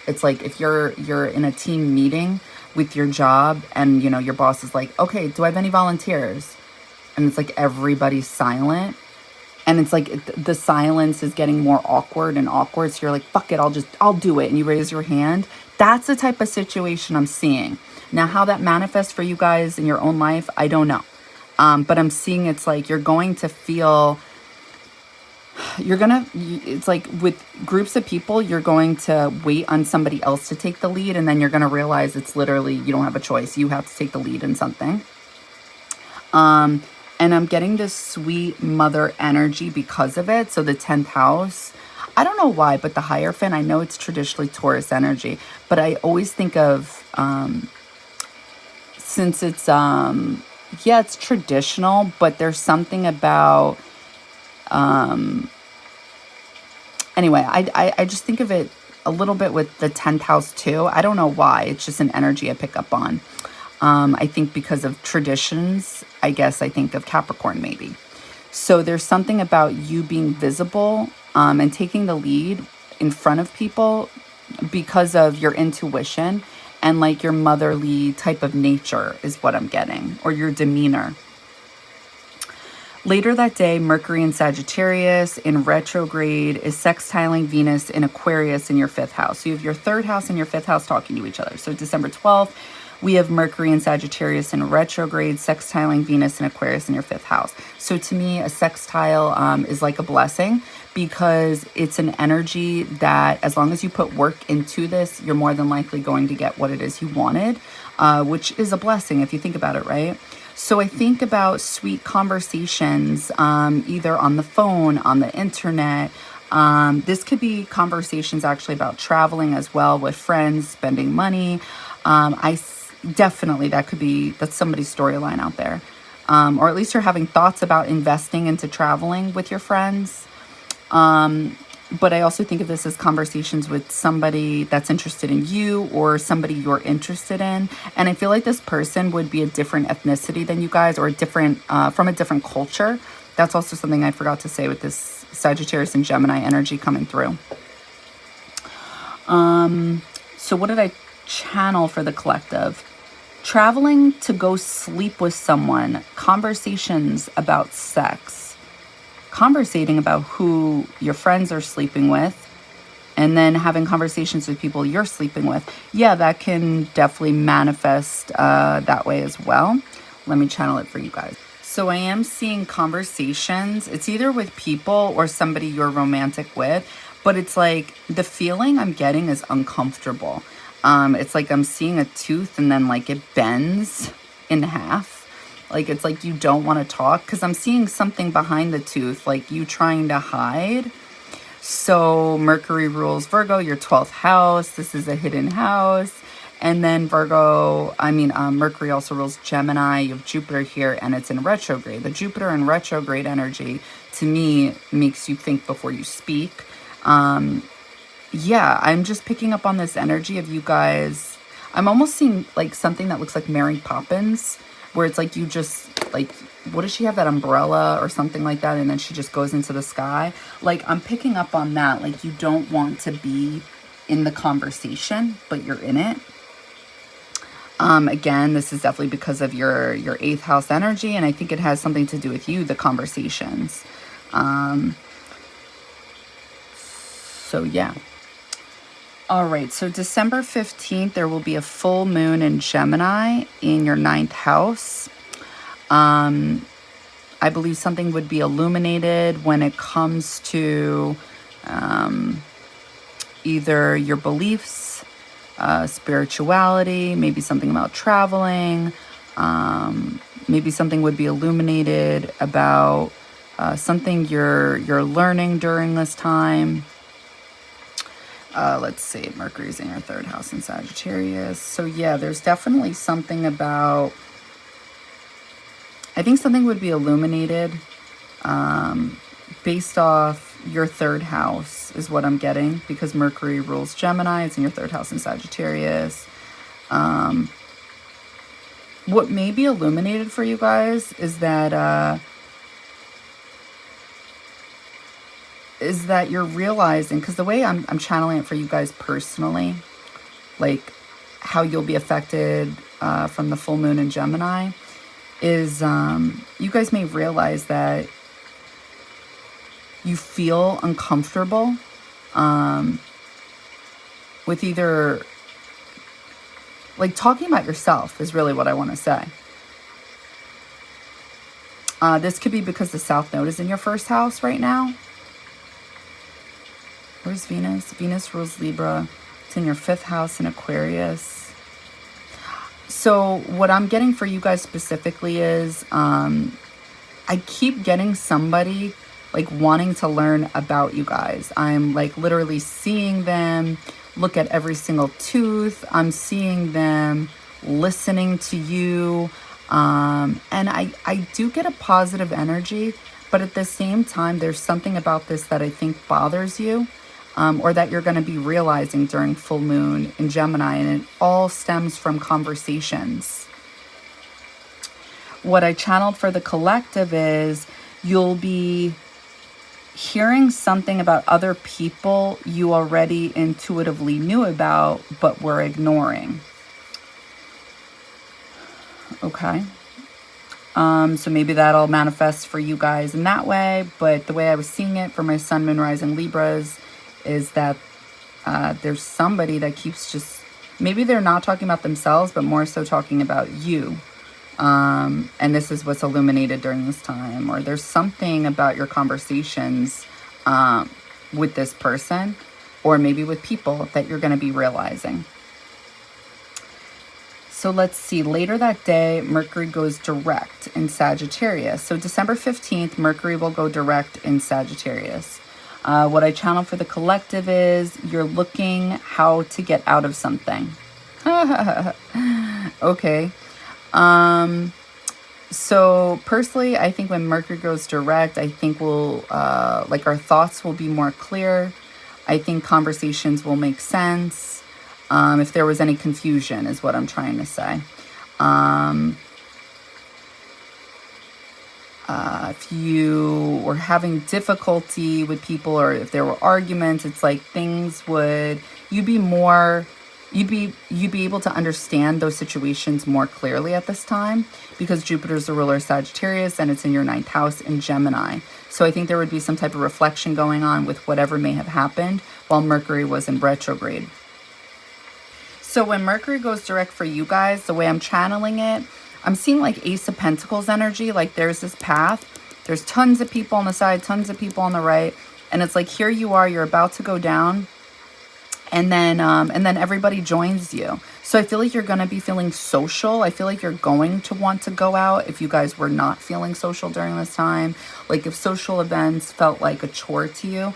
it's like if you're in a team meeting with your job and, you know, your boss is like, okay, do I have any volunteers? And it's like everybody's silent. And it's like the silence is getting more awkward and awkward. So you're like, fuck it, I'll do it. And you raise your hand. That's the type of situation I'm seeing. Now, how that manifests for you guys in your own life, I don't know. But I'm seeing it's like you're going to feel it's like with groups of people, you're going to wait on somebody else to take the lead, and then you're going to realize it's literally, you don't have a choice. You have to take the lead in something. And I'm getting this sweet mother energy because of it. So the 10th house, I don't know why, but the Hierophant, I know it's traditionally Taurus energy, but I always think of, since it's, yeah, it's traditional, but there's something about, anyway, I just think of it a little bit with the 10th house too. I don't know why. It's just an energy I pick up on. I think because of traditions, I guess I think of Capricorn maybe. So there's something about you being visible, and taking the lead in front of people because of your intuition and like your motherly type of nature is what I'm getting, or your demeanor. Later that day, Mercury in Sagittarius in retrograde is sextiling Venus in Aquarius in your 5th house. So you have your 3rd house and your 5th house talking to each other. So December 12th, we have Mercury in Sagittarius in retrograde, sextiling Venus in Aquarius in your 5th house. So to me, a sextile is like a blessing, because it's an energy that as long as you put work into this, you're more than likely going to get what it is you wanted, which is a blessing if you think about it, right? So I think about sweet conversations, either on the phone, on the internet. This could be conversations actually about traveling as well with friends, spending money. Definitely that's somebody's storyline out there. Or at least you're having thoughts about investing into traveling with your friends. But I also think of this as conversations with somebody that's interested in you or somebody you're interested in. And I feel like this person would be a different ethnicity than you guys, or a different, from a different culture. That's also something I forgot to say with this Sagittarius and Gemini energy coming through. So what did I channel for the collective? Traveling to go sleep with someone, conversations about sex, conversating about who your friends are sleeping with, and then having conversations with people you're sleeping with. Yeah, that can definitely manifest that way as well. Let me channel it for you guys. So I am seeing conversations. It's either with people or somebody you're romantic with, but it's like the feeling I'm getting is uncomfortable. It's like I'm seeing a tooth and then like it bends in half. Like it's like you don't want to talk, because I'm seeing something behind the tooth, like you trying to hide. So Mercury rules Virgo, your 12th house. This is a hidden house. And then Mercury also rules Gemini. You have Jupiter here and it's in retrograde. The Jupiter in retrograde energy to me makes you think before you speak. Yeah, I'm just picking up on this energy of you guys. I'm almost seeing like something that looks like Mary Poppins, where it's like you just like, what does she have, that umbrella or something like that, and then she just goes into the sky. Like I'm picking up on that, like you don't want to be in the conversation, but you're in it. Again, this is definitely because of your 8th house energy, and I think it has something to do with you, the conversations. So yeah. All right, so December 15th, there will be a full moon in Gemini in your 9th house. I believe something would be illuminated when it comes to either your beliefs, spirituality, maybe something about traveling. Maybe something would be illuminated about something you're learning during this time. Let's see, Mercury's in your 3rd house in Sagittarius. So yeah, there's definitely something about, I think something would be illuminated based off your 3rd house is what I'm getting, because Mercury rules Gemini. It's in your 3rd house in Sagittarius. What may be illuminated for you guys is that you're realizing, because the way I'm channeling it for you guys personally, like how you'll be affected from the full moon in Gemini, is you guys may realize that you feel uncomfortable with either, like talking about yourself is really what I want to say. This could be because the South Node is in your 1st house right now. Where's Venus? Venus rules Libra. It's in your 5th house in Aquarius. So what I'm getting for you guys specifically is I keep getting somebody like wanting to learn about you guys. I'm like literally seeing them look at every single tooth. I'm seeing them listening to you. And I do get a positive energy, but at the same time, there's something about this that I think bothers you, or that you're going to be realizing during full moon in Gemini, and it all stems from conversations. What I channeled for the collective is you'll be hearing something about other people you already intuitively knew about, but were ignoring. Okay. So maybe that'll manifest for you guys in that way. But the way I was seeing it for my Sun, Moon, Rising Libras is that there's somebody that keeps just, maybe they're not talking about themselves, but more so talking about you. And this is what's illuminated during this time. Or there's something about your conversations with this person, or maybe with people, that you're going to be realizing. So let's see, later that day, Mercury goes direct in Sagittarius. So December 15th, Mercury will go direct in Sagittarius. What I channel for the collective is you're looking how to get out of something. Okay. So personally, I think when Mercury goes direct, I think we'll, like our thoughts will be more clear. I think conversations will make sense. If there was any confusion is what I'm trying to say. If you were having difficulty with people, or if there were arguments, it's like things would, you'd be able to understand those situations more clearly at this time, because Jupiter's the ruler of Sagittarius and it's in your 9th house in Gemini. So I think there would be some type of reflection going on with whatever may have happened while Mercury was in retrograde. So when Mercury goes direct for you guys, the way I'm channeling it, I'm seeing like Ace of Pentacles energy. Like there's this path. There's tons of people on the side, tons of people on the right. And it's like, here you are, you're about to go down. And then everybody joins you. So I feel like you're going to be feeling social. I feel like you're going to want to go out if you guys were not feeling social during this time. Like if social events felt like a chore to you,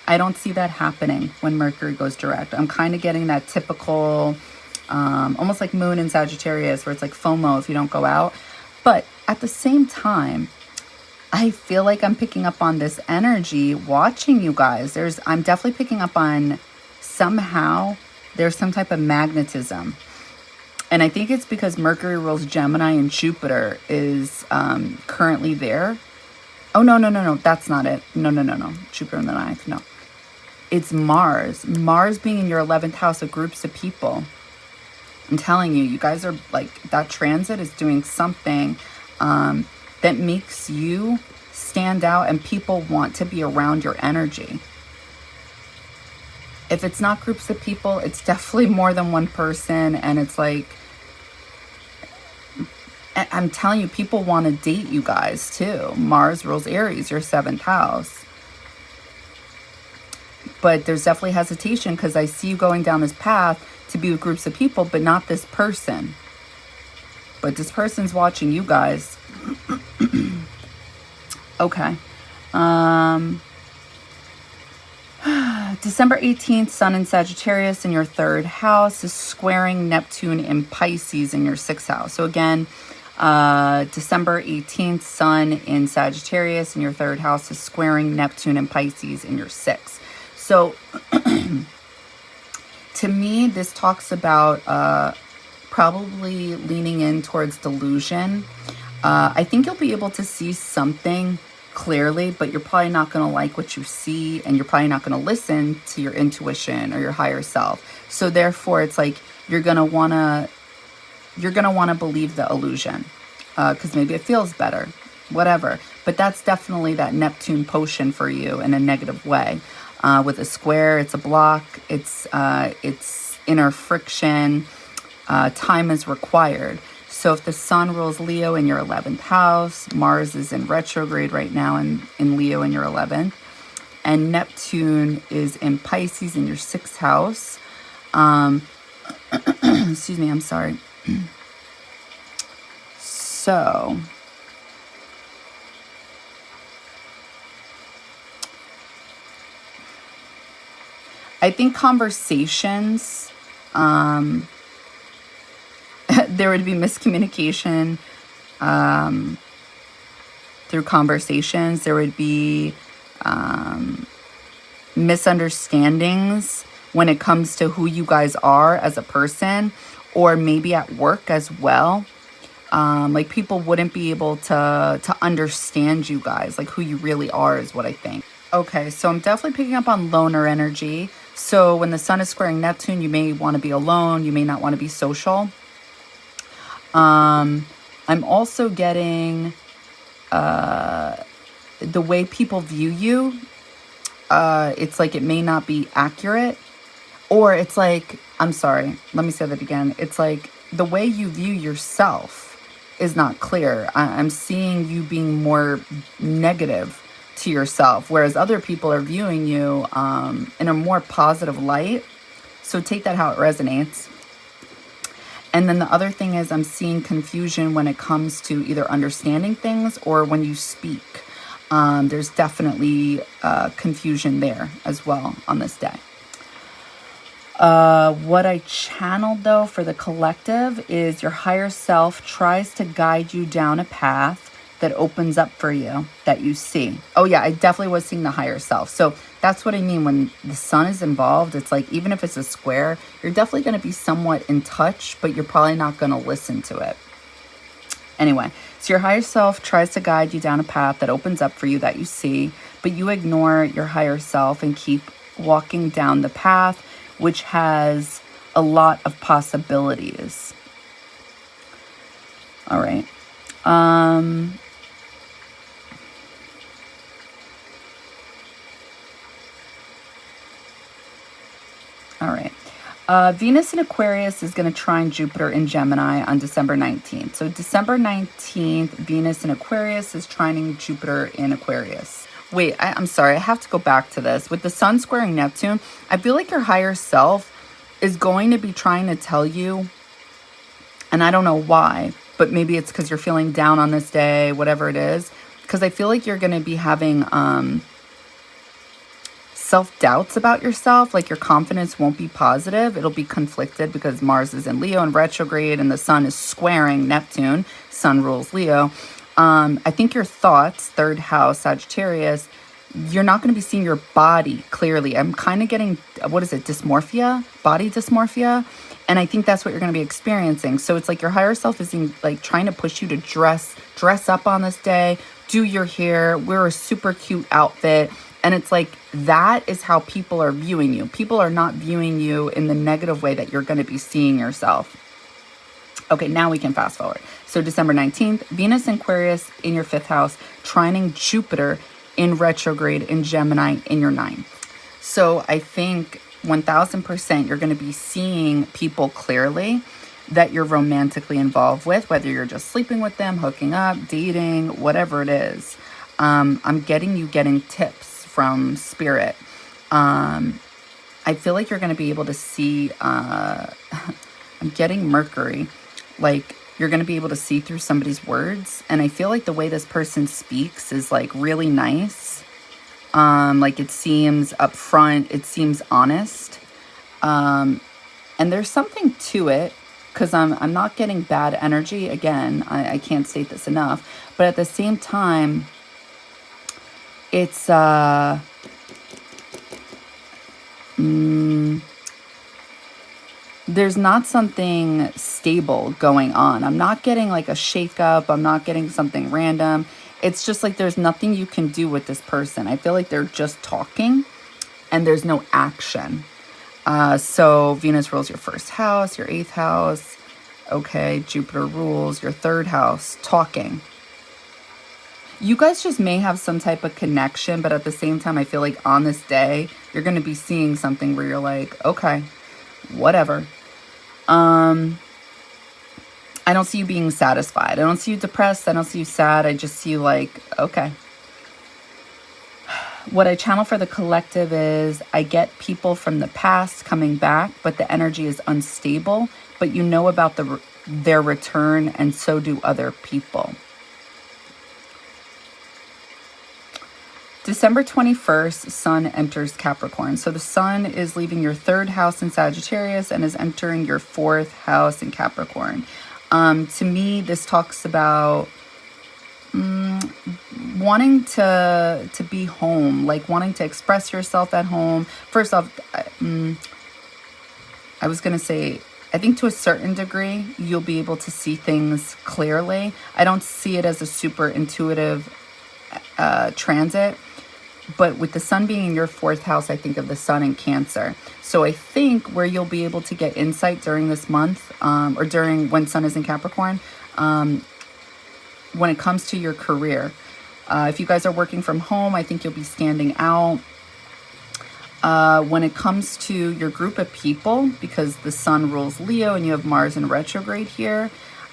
I don't see that happening when Mercury goes direct. I'm kind of getting that typical, almost like Moon in Sagittarius, where it's like FOMO if you don't go out. But at the same time, I feel like I'm picking up on this energy watching you guys. I'm definitely picking up on somehow there's some type of magnetism. And I think it's because Mercury rules Gemini and Jupiter is currently there. Oh, no. That's not it. No. Jupiter in the 9th. No. It's Mars. Mars being in your 11th house of groups of people. I'm telling you, you guys are like, that transit is doing something that makes you stand out and people want to be around your energy. If it's not groups of people, it's definitely more than one person. And it's like, I'm telling you, people want to date you guys too. Mars rules Aries, your 7th house. But there's definitely hesitation because I see you going down this path to be with groups of people, but not this person. But this person's watching you guys. Okay. December 18th, Sun in Sagittarius in your 3rd house is squaring Neptune in Pisces in your 6th house. So again, December 18th, Sun in Sagittarius in your 3rd house is squaring Neptune in Pisces in your 6th. So to me, this talks about probably leaning in towards delusion. I think you'll be able to see something clearly, but you're probably not going to like what you see, and you're probably not going to listen to your intuition or your higher self. So therefore, it's like you're going to want to believe the illusion because maybe it feels better, whatever. But that's definitely that Neptune potion for you in a negative way. With a square, it's a block, it's inner friction, time is required. So if the Sun rules Leo in your 11th house, Mars is in retrograde right now in Leo in your 11th, and Neptune is in Pisces in your 6th house. Excuse me, I'm sorry. So, I think conversations, there would be miscommunication through conversations. There would be misunderstandings when it comes to who you guys are as a person, or maybe at work as well. Like people wouldn't be able to understand you guys, like who you really are is what I think. Okay, so I'm definitely picking up on loner energy. So when the sun is squaring Neptune, you may want to be alone. You may not want to be social. I'm also getting the way people view you. It's like it may not be accurate. Or it's like, I'm sorry, let me say that again. It's like the way you view yourself is not clear. I'm seeing you being more negative to yourself, whereas other people are viewing you in a more positive light. So take that how it resonates. And then the other thing is I'm seeing confusion when it comes to either understanding things or when you speak. There's definitely confusion there as well on this day. What I channeled though for the collective is your higher self tries to guide you down a path that opens up for you that you see. Oh yeah, I definitely was seeing the higher self. So that's what I mean when the sun is involved. It's like, even if it's a square, you're definitely going to be somewhat in touch, but you're probably not going to listen to it. Anyway, so your higher self tries to guide you down a path that opens up for you that you see, but you ignore your higher self and keep walking down the path, which has a lot of possibilities. All right. All right. Venus in Aquarius is going to trine Jupiter in Gemini on December 19th. So December 19th, Venus in Aquarius is trining Jupiter in Aquarius. Wait, I'm sorry. I have to go back to this. With the sun squaring Neptune, I feel like your higher self is going to be trying to tell you, and I don't know why, but maybe it's because you're feeling down on this day, whatever it is, because I feel like you're going to be having self-doubts about yourself. Like your confidence won't be positive. It'll be conflicted because Mars is in Leo in retrograde and the sun is squaring Neptune. Sun rules Leo. I think your thoughts, 3rd house, Sagittarius, you're not going to be seeing your body clearly. I'm kind of getting, what is it, dysmorphia? Body dysmorphia? And I think that's what you're going to be experiencing. So it's like your higher self is like trying to push you to dress up on this day, do your hair, wear a super cute outfit. And it's like, that is how people are viewing you. People are not viewing you in the negative way that you're going to be seeing yourself. Okay, now we can fast forward. So December 19th, Venus in Aquarius in your 5th house, trining Jupiter in retrograde in Gemini in your 9th. So I think 1000% you're going to be seeing people clearly that you're romantically involved with, whether you're just sleeping with them, hooking up, dating, whatever it is. I'm getting you getting tips from spirit. I feel like you're going to be able to see, I'm getting Mercury, like you're going to be able to see through somebody's words. And I feel like the way this person speaks is like really nice. Like it seems upfront, it seems honest. And there's something to it because I'm not getting bad energy. Again, I can't state this enough, but at the same time, it's, there's not something stable going on. I'm not getting like a shakeup. I'm not getting something random. It's just like there's nothing you can do with this person. I feel like they're just talking and there's no action. So Venus rules your 1st house, your 8th house. Okay, Jupiter rules your 3rd house, talking. You guys just may have some type of connection, but at the same time, I feel like on this day, you're going to be seeing something where you're like, okay, whatever. I don't see you being satisfied. I don't see you depressed. I don't see you sad. I just see you like, okay. What I channel for the collective is I get people from the past coming back, but the energy is unstable, but you know about their return, and so do other people. December 21st, Sun enters Capricorn. So the Sun is leaving your 3rd house in Sagittarius and is entering your 4th house in Capricorn. To me, this talks about wanting to be home, like wanting to express yourself at home. First off, I was going to say, I think to a certain degree, you'll be able to see things clearly. I don't see it as a super intuitive transit. But with the Sun being in your 4th house, I think of the Sun in Cancer. So I think where you'll be able to get insight during this month, or during when Sun is in Capricorn, when it comes to your career. If you guys are working from home, I think you'll be standing out. When it comes to your group of people, because the Sun rules Leo and you have Mars in retrograde here,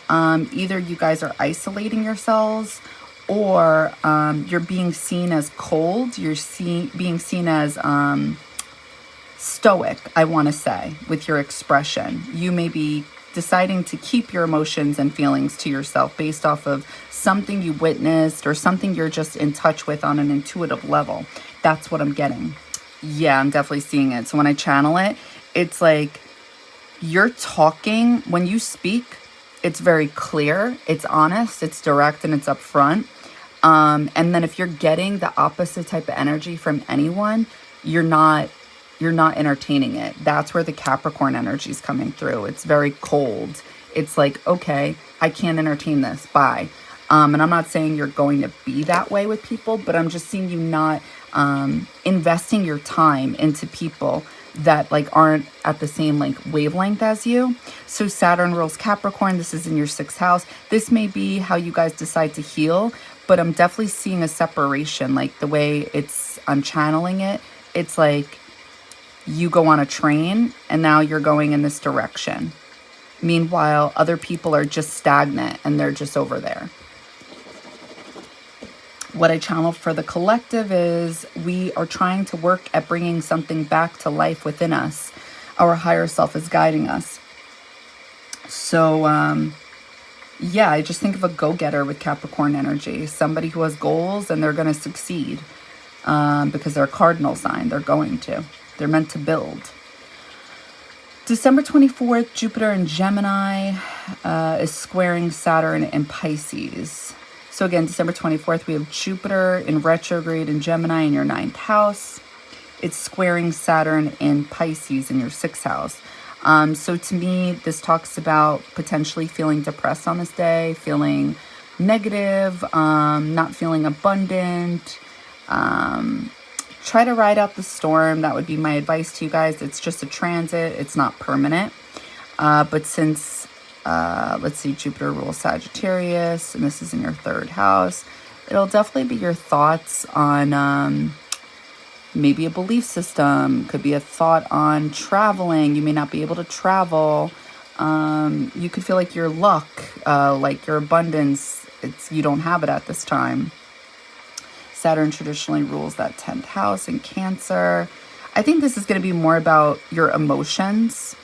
either you guys are isolating yourselves, or you're being seen as cold, you're being seen as stoic, I want to say, with your expression. You may be deciding to keep your emotions and feelings to yourself based off of something you witnessed or something you're just in touch with on an intuitive level. That's what I'm getting. Yeah, I'm definitely seeing it. So when I channel it, it's like you're talking, when you speak, it's very clear, it's honest, it's direct, and it's upfront. And then if you're getting the opposite type of energy from anyone, you're not entertaining it. That's where the Capricorn energy is coming through. It's very cold. It's like, okay, I can't entertain this. Bye. And I'm not saying you're going to be that way with people, but I'm just seeing you not investing your time into people that like aren't at the same like wavelength as you. So Saturn rules Capricorn. This is in your 6th house. This may be how you guys decide to heal, but I'm definitely seeing a separation. Like the way I'm channeling it, it's like you go on a train and now you're going in this direction. Meanwhile, other people are just stagnant and they're just over there. What I channel for the collective is we are trying to work at bringing something back to life within us. Our higher self is guiding us. So, yeah, I just think of a go-getter with Capricorn energy. Somebody who has goals and they're going to succeed because they're a cardinal sign. They're going to. They're meant to build. December 24th, Jupiter in Gemini is squaring Saturn in Pisces. So again, December 24th, we have Jupiter in retrograde in Gemini in your 9th house. It's squaring Saturn in Pisces in your 6th house. So to me, this talks about potentially feeling depressed on this day, feeling negative, not feeling abundant. Try to ride out the storm. That would be my advice to you guys. It's just a transit. It's not permanent. But since, let's see, Jupiter rules Sagittarius, and this is in your 3rd house, it'll definitely be your thoughts on maybe a belief system. Could be a thought on traveling. You may not be able to travel. You could feel like your luck, like your abundance, you don't have it at this time. Saturn traditionally rules that 10th house in Cancer. I think this is going to be more about your emotions,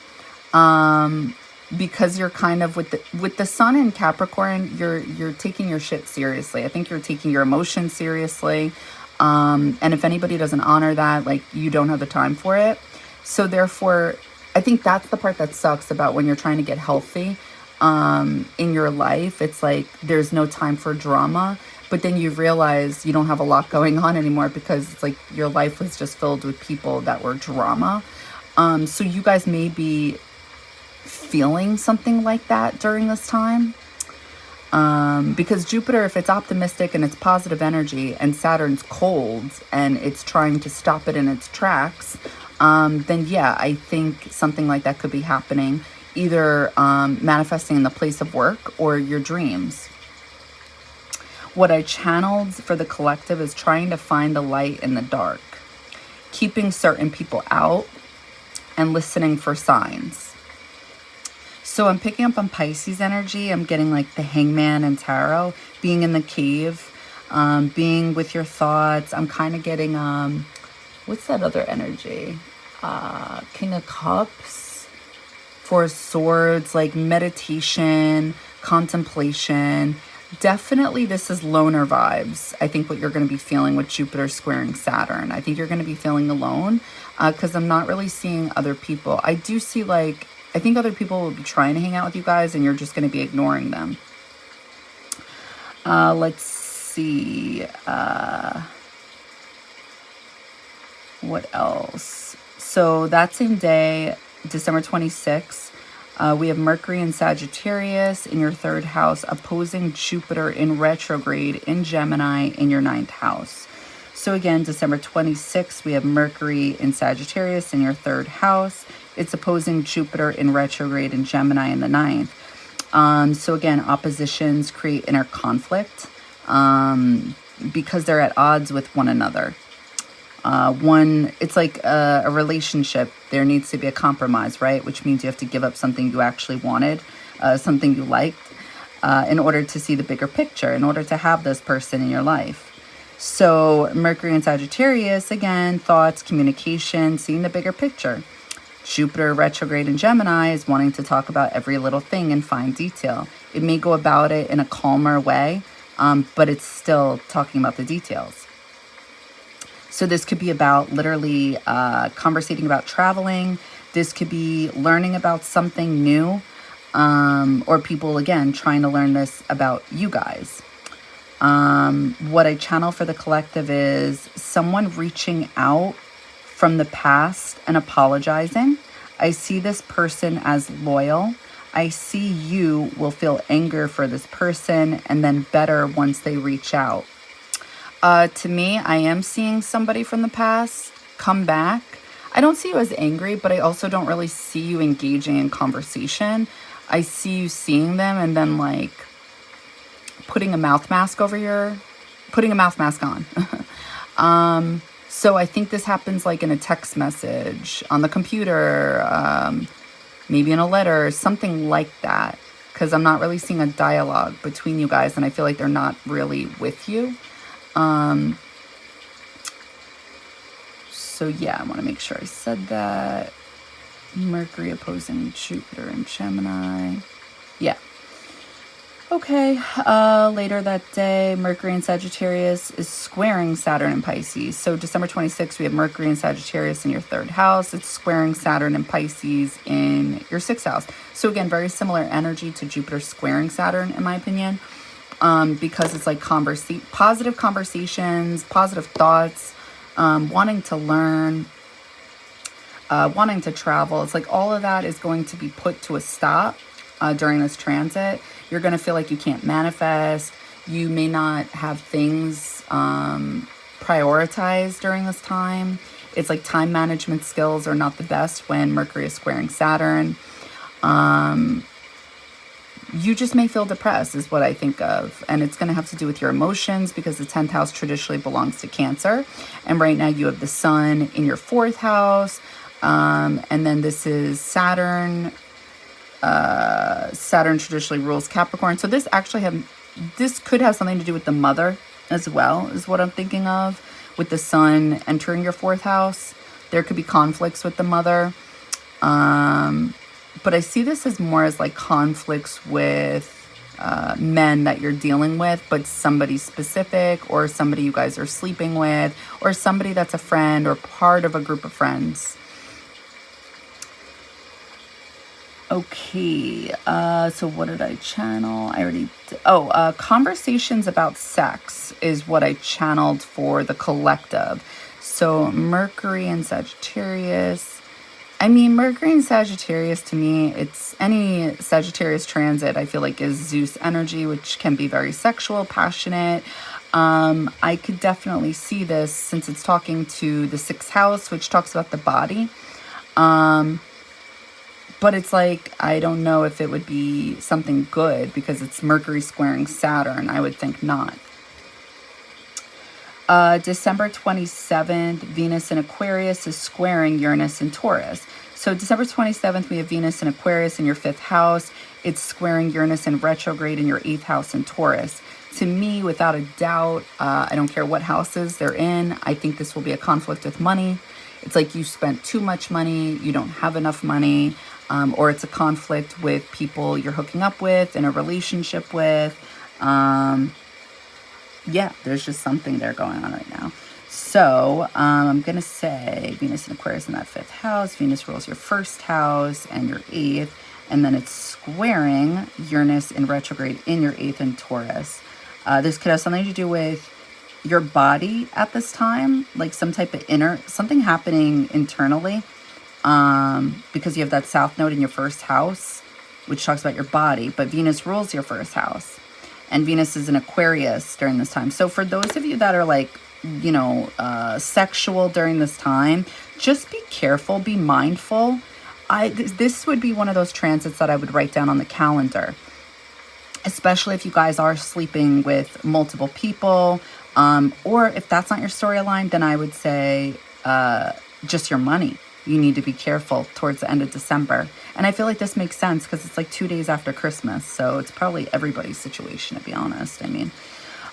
because you're kind of with the Sun in Capricorn, you're taking your shit seriously. I think you're taking your emotions seriously. And if anybody doesn't honor that, like, you don't have the time for it. So therefore, I think that's the part that sucks about when you're trying to get healthy in your life. It's like there's no time for drama, but then you realize you don't have a lot going on anymore because it's like your life was just filled with people that were drama. So you guys may be feeling something like that during this time. Because Jupiter, if it's optimistic and it's positive energy, and Saturn's cold and it's trying to stop it in its tracks, then yeah, I think something like that could be happening, either manifesting in the place of work or your dreams. What I channeled for the collective is trying to find the light in the dark, keeping certain people out and listening for signs. So I'm picking up on Pisces energy. I'm getting like the Hangman and Tarot, being in the cave. being with your thoughts. I'm kind of getting, what's that other energy? King of Cups, Four of Swords, like meditation, contemplation. Definitely this is loner vibes. I think what you're going to be feeling with Jupiter squaring Saturn. I think you're going to be feeling alone because I'm not really seeing other people. I do see like, I think other people will be trying to hang out with you guys and you're just going to be ignoring them. Let's see. What else? So that same day, December 26th, we have Mercury in Sagittarius in your 3rd house, opposing Jupiter in retrograde in Gemini in your 9th house. So again, December 26th, we have Mercury in Sagittarius in your 3rd house. It's opposing Jupiter in retrograde in Gemini in the 9th. So again, oppositions create inner conflict because they're at odds with one another. It's like a relationship. There needs to be a compromise, right? Which means you have to give up something you actually wanted, something you liked, in order to see the bigger picture, in order to have this person in your life. So Mercury in Sagittarius, again, thoughts, communication, seeing the bigger picture. Jupiter retrograde in Gemini is wanting to talk about every little thing in fine detail. It may go about it in a calmer way, but it's still talking about the details. So this could be about literally conversating about traveling. This could be learning about something new, or people, again, trying to learn this about you guys. What I channel for the collective is someone reaching out from the past and apologizing. I see this person as loyal. I see you will feel anger for this person and then better once they reach out. To me, I am seeing somebody from the past come back. I don't see you as angry, but I also don't really see you engaging in conversation. I see you seeing them and then like putting a mouth mask on. So I think this happens like in a text message, on the computer, maybe in a letter, something like that. Because I'm not really seeing a dialogue between you guys and I feel like they're not really with you. So yeah, I want to make sure I said that. Mercury opposing Jupiter in Gemini. Yeah. Okay. Later that day, Mercury in Sagittarius is squaring Saturn in Pisces. So December 26th, we have Mercury in Sagittarius in your 3rd house. It's squaring Saturn in Pisces in your 6th house. So again, very similar energy to Jupiter squaring Saturn, in my opinion. Because it's like positive conversations, positive thoughts, wanting to learn, wanting to travel. It's like all of that is going to be put to a stop during this transit. You're going to feel like you can't manifest. You may not have things prioritized during this time. It's like time management skills are not the best when Mercury is squaring Saturn. You just may feel depressed is what I think of. And it's going to have to do with your emotions because the 10th house traditionally belongs to Cancer. And right now you have the sun in your 4th house. And then this is Saturn. Saturn traditionally rules Capricorn. So this could have something to do with the mother as well, is what I'm thinking of. With the sun entering your 4th house, there could be conflicts with the mother. But I see this as more as like conflicts with men that you're dealing with, but somebody specific or somebody you guys are sleeping with or somebody that's a friend or part of a group of friends. Okay, so what did I channel? Conversations about sex is what I channeled for the collective. So Mercury and Sagittarius. Mercury and Sagittarius, to me, it's any Sagittarius transit, I feel like is Zeus energy, which can be very sexual, passionate. I could definitely see this since it's talking to the 6th house, which talks about the body. But it's like, I don't know if it would be something good because it's Mercury squaring Saturn. I would think not. December 27th, Venus in Aquarius is squaring Uranus in Taurus. So December 27th, we have Venus in Aquarius in your 5th house. It's squaring Uranus in retrograde in your 8th house in Taurus. to me, without a doubt, I don't care what houses they're in, I think this will be a conflict with money. It's like you spent too much money, you don't have enough money, or it's a conflict with people you're hooking up with, in a relationship with. Yeah, there's just something there going on right now. So I'm going to say Venus and Aquarius in that 5th house. Venus rules your 1st house and your 8th. And then it's squaring Uranus in retrograde in your 8th and Taurus. This could have something to do with your body at this time, like some type of something happening internally, because you have that south node in your 1st house, which talks about your body, but Venus rules your 1st house, and Venus is in Aquarius during this time. So for those of you that are like, you know, sexual during this time, just be careful, be mindful. This would be one of those transits that I would write down on the calendar, especially if you guys are sleeping with multiple people, or if that's not your storyline, then I would say just your money. You need to be careful towards the end of December. And I feel like this makes sense because it's like 2 days after Christmas, so it's probably everybody's situation, to be honest. I mean,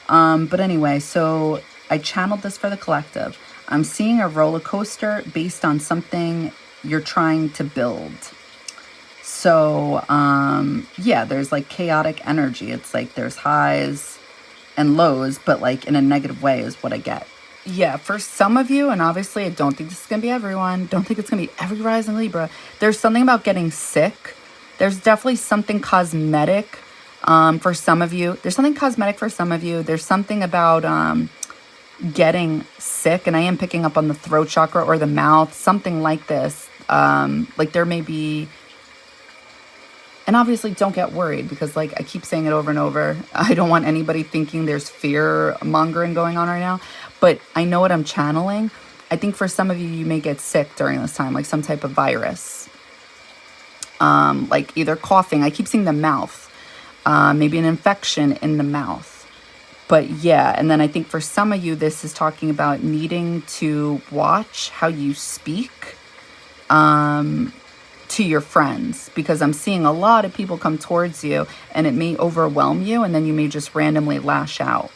but anyway, so I channeled this for the collective. I'm seeing a roller coaster based on something you're trying to build. So yeah, there's like chaotic energy. It's like there's highs and lows, but like in a negative way is what I get. Yeah, for some of you, and obviously I don't think this is gonna be everyone, don't think it's gonna be every rising Libra, there's something about getting sick. There's definitely something cosmetic for some of you. There's something cosmetic for some of you. There's something about getting sick, and I am picking up on the throat chakra or the mouth, something like this. Like there may be, and obviously don't get worried because like I keep saying it over and over. I don't want anybody thinking there's fear mongering going on right now, but I know what I'm channeling. I think for some of you, you may get sick during this time, like some type of virus, like either coughing. I keep seeing the mouth, maybe an infection in the mouth. But yeah, and then I think for some of you, this is talking about needing to watch how you speak to your friends, because I'm seeing a lot of people come towards you and it may overwhelm you, and then you may just randomly lash out.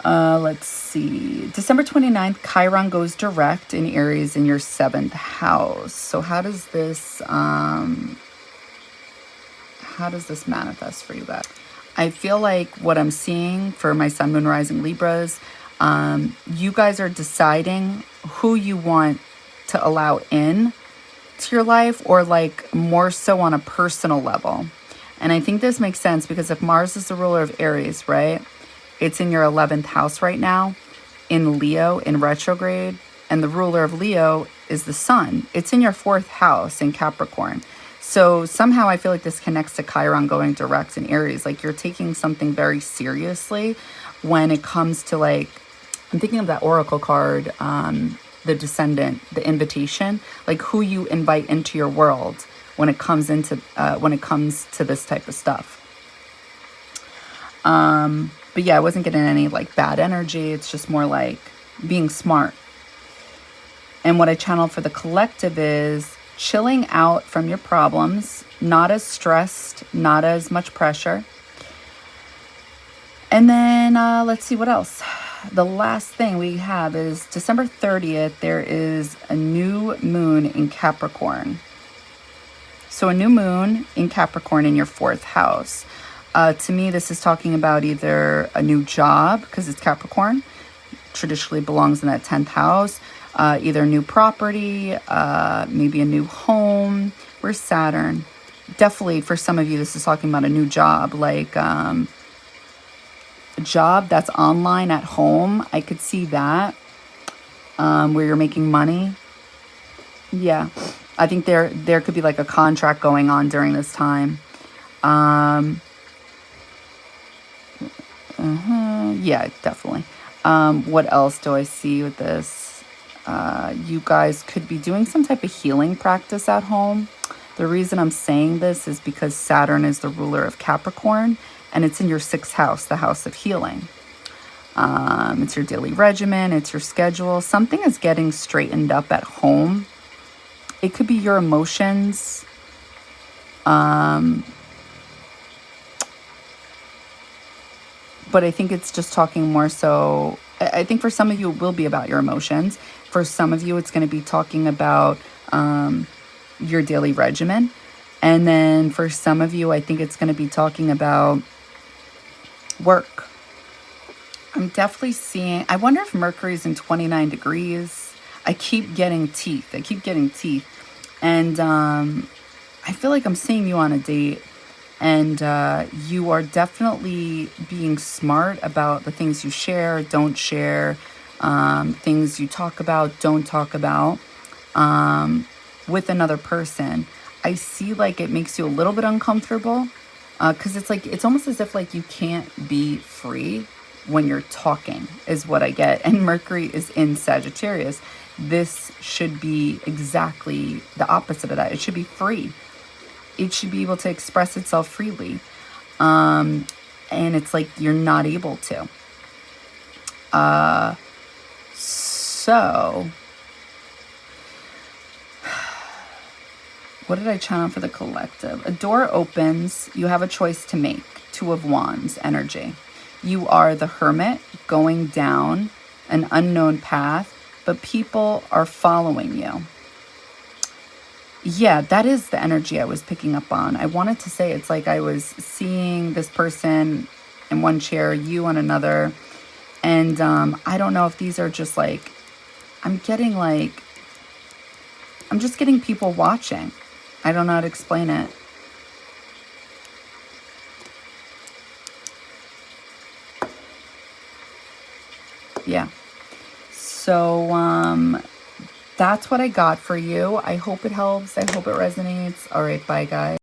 Let's see. December 29th, Chiron goes direct in Aries in your 7th house. So how does this manifest for you guys? I feel like what I'm seeing for my Sun, Moon, Rising Libras, you guys are deciding who you want to allow in to your life, or like more so on a personal level. And I think this makes sense because if Mars is the ruler of Aries, right? It's in your 11th house right now in Leo in retrograde. And the ruler of Leo is the sun. It's in your 4th house in Capricorn. So somehow I feel like this connects to Chiron going direct in Aries. Like you're taking something very seriously when it comes to like, I'm thinking of that oracle card, the descendant, the invitation, like who you invite into your world when it comes to this type of stuff. But yeah, I wasn't getting any like bad energy. It's just more like being smart. And what I channeled for the collective is chilling out from your problems, not as stressed, not as much pressure. And then let's see what else. The last thing we have is December 30th, there is a new moon in Capricorn. So a new moon in Capricorn in your 4th house. To me, this is talking about either a new job, because it's Capricorn, traditionally belongs in that 10th house, either new property, maybe a new home. Where's Saturn? Definitely for some of you, this is talking about a new job, like a job that's online at home. I could see that, where you're making money. Yeah, I think there could be like a contract going on during this time. Yeah, definitely. What else do I see with this? You guys could be doing some type of healing practice at home. The reason I'm saying this is because Saturn is the ruler of Capricorn, and it's in your 6th house, the house of healing. It's your daily regimen, it's your schedule. Something is getting straightened up at home. It could be your emotions. but I think it's just talking more so, I think for some of you it will be about your emotions. For some of you it's going to be talking about your daily regimen. And then for some of you, I think it's going to be talking about work. I'm definitely seeing, I wonder if Mercury's in 29 degrees. I keep getting teeth. And I feel like I'm seeing you on a date. And you are definitely being smart about the things you share, don't share, things you talk about, don't talk about with another person. I see like it makes you a little bit uncomfortable because it's like, it's almost as if like you can't be free when you're talking is what I get. And Mercury is in Sagittarius. This should be exactly the opposite of that. It should be free. It should be able to express itself freely. And it's like you're not able to. So what did I channel for the collective? A door opens. You have a choice to make. Two of Wands energy. You are the hermit going down an unknown path, but people are following you. Yeah, that is the energy I was picking up on. I wanted to say it's like I was seeing this person in one chair, you on another. And I don't know if these are just like, I'm just getting people watching. I don't know how to explain it. Yeah. So, that's what I got for you. I hope it helps. I hope it resonates. All right, bye guys.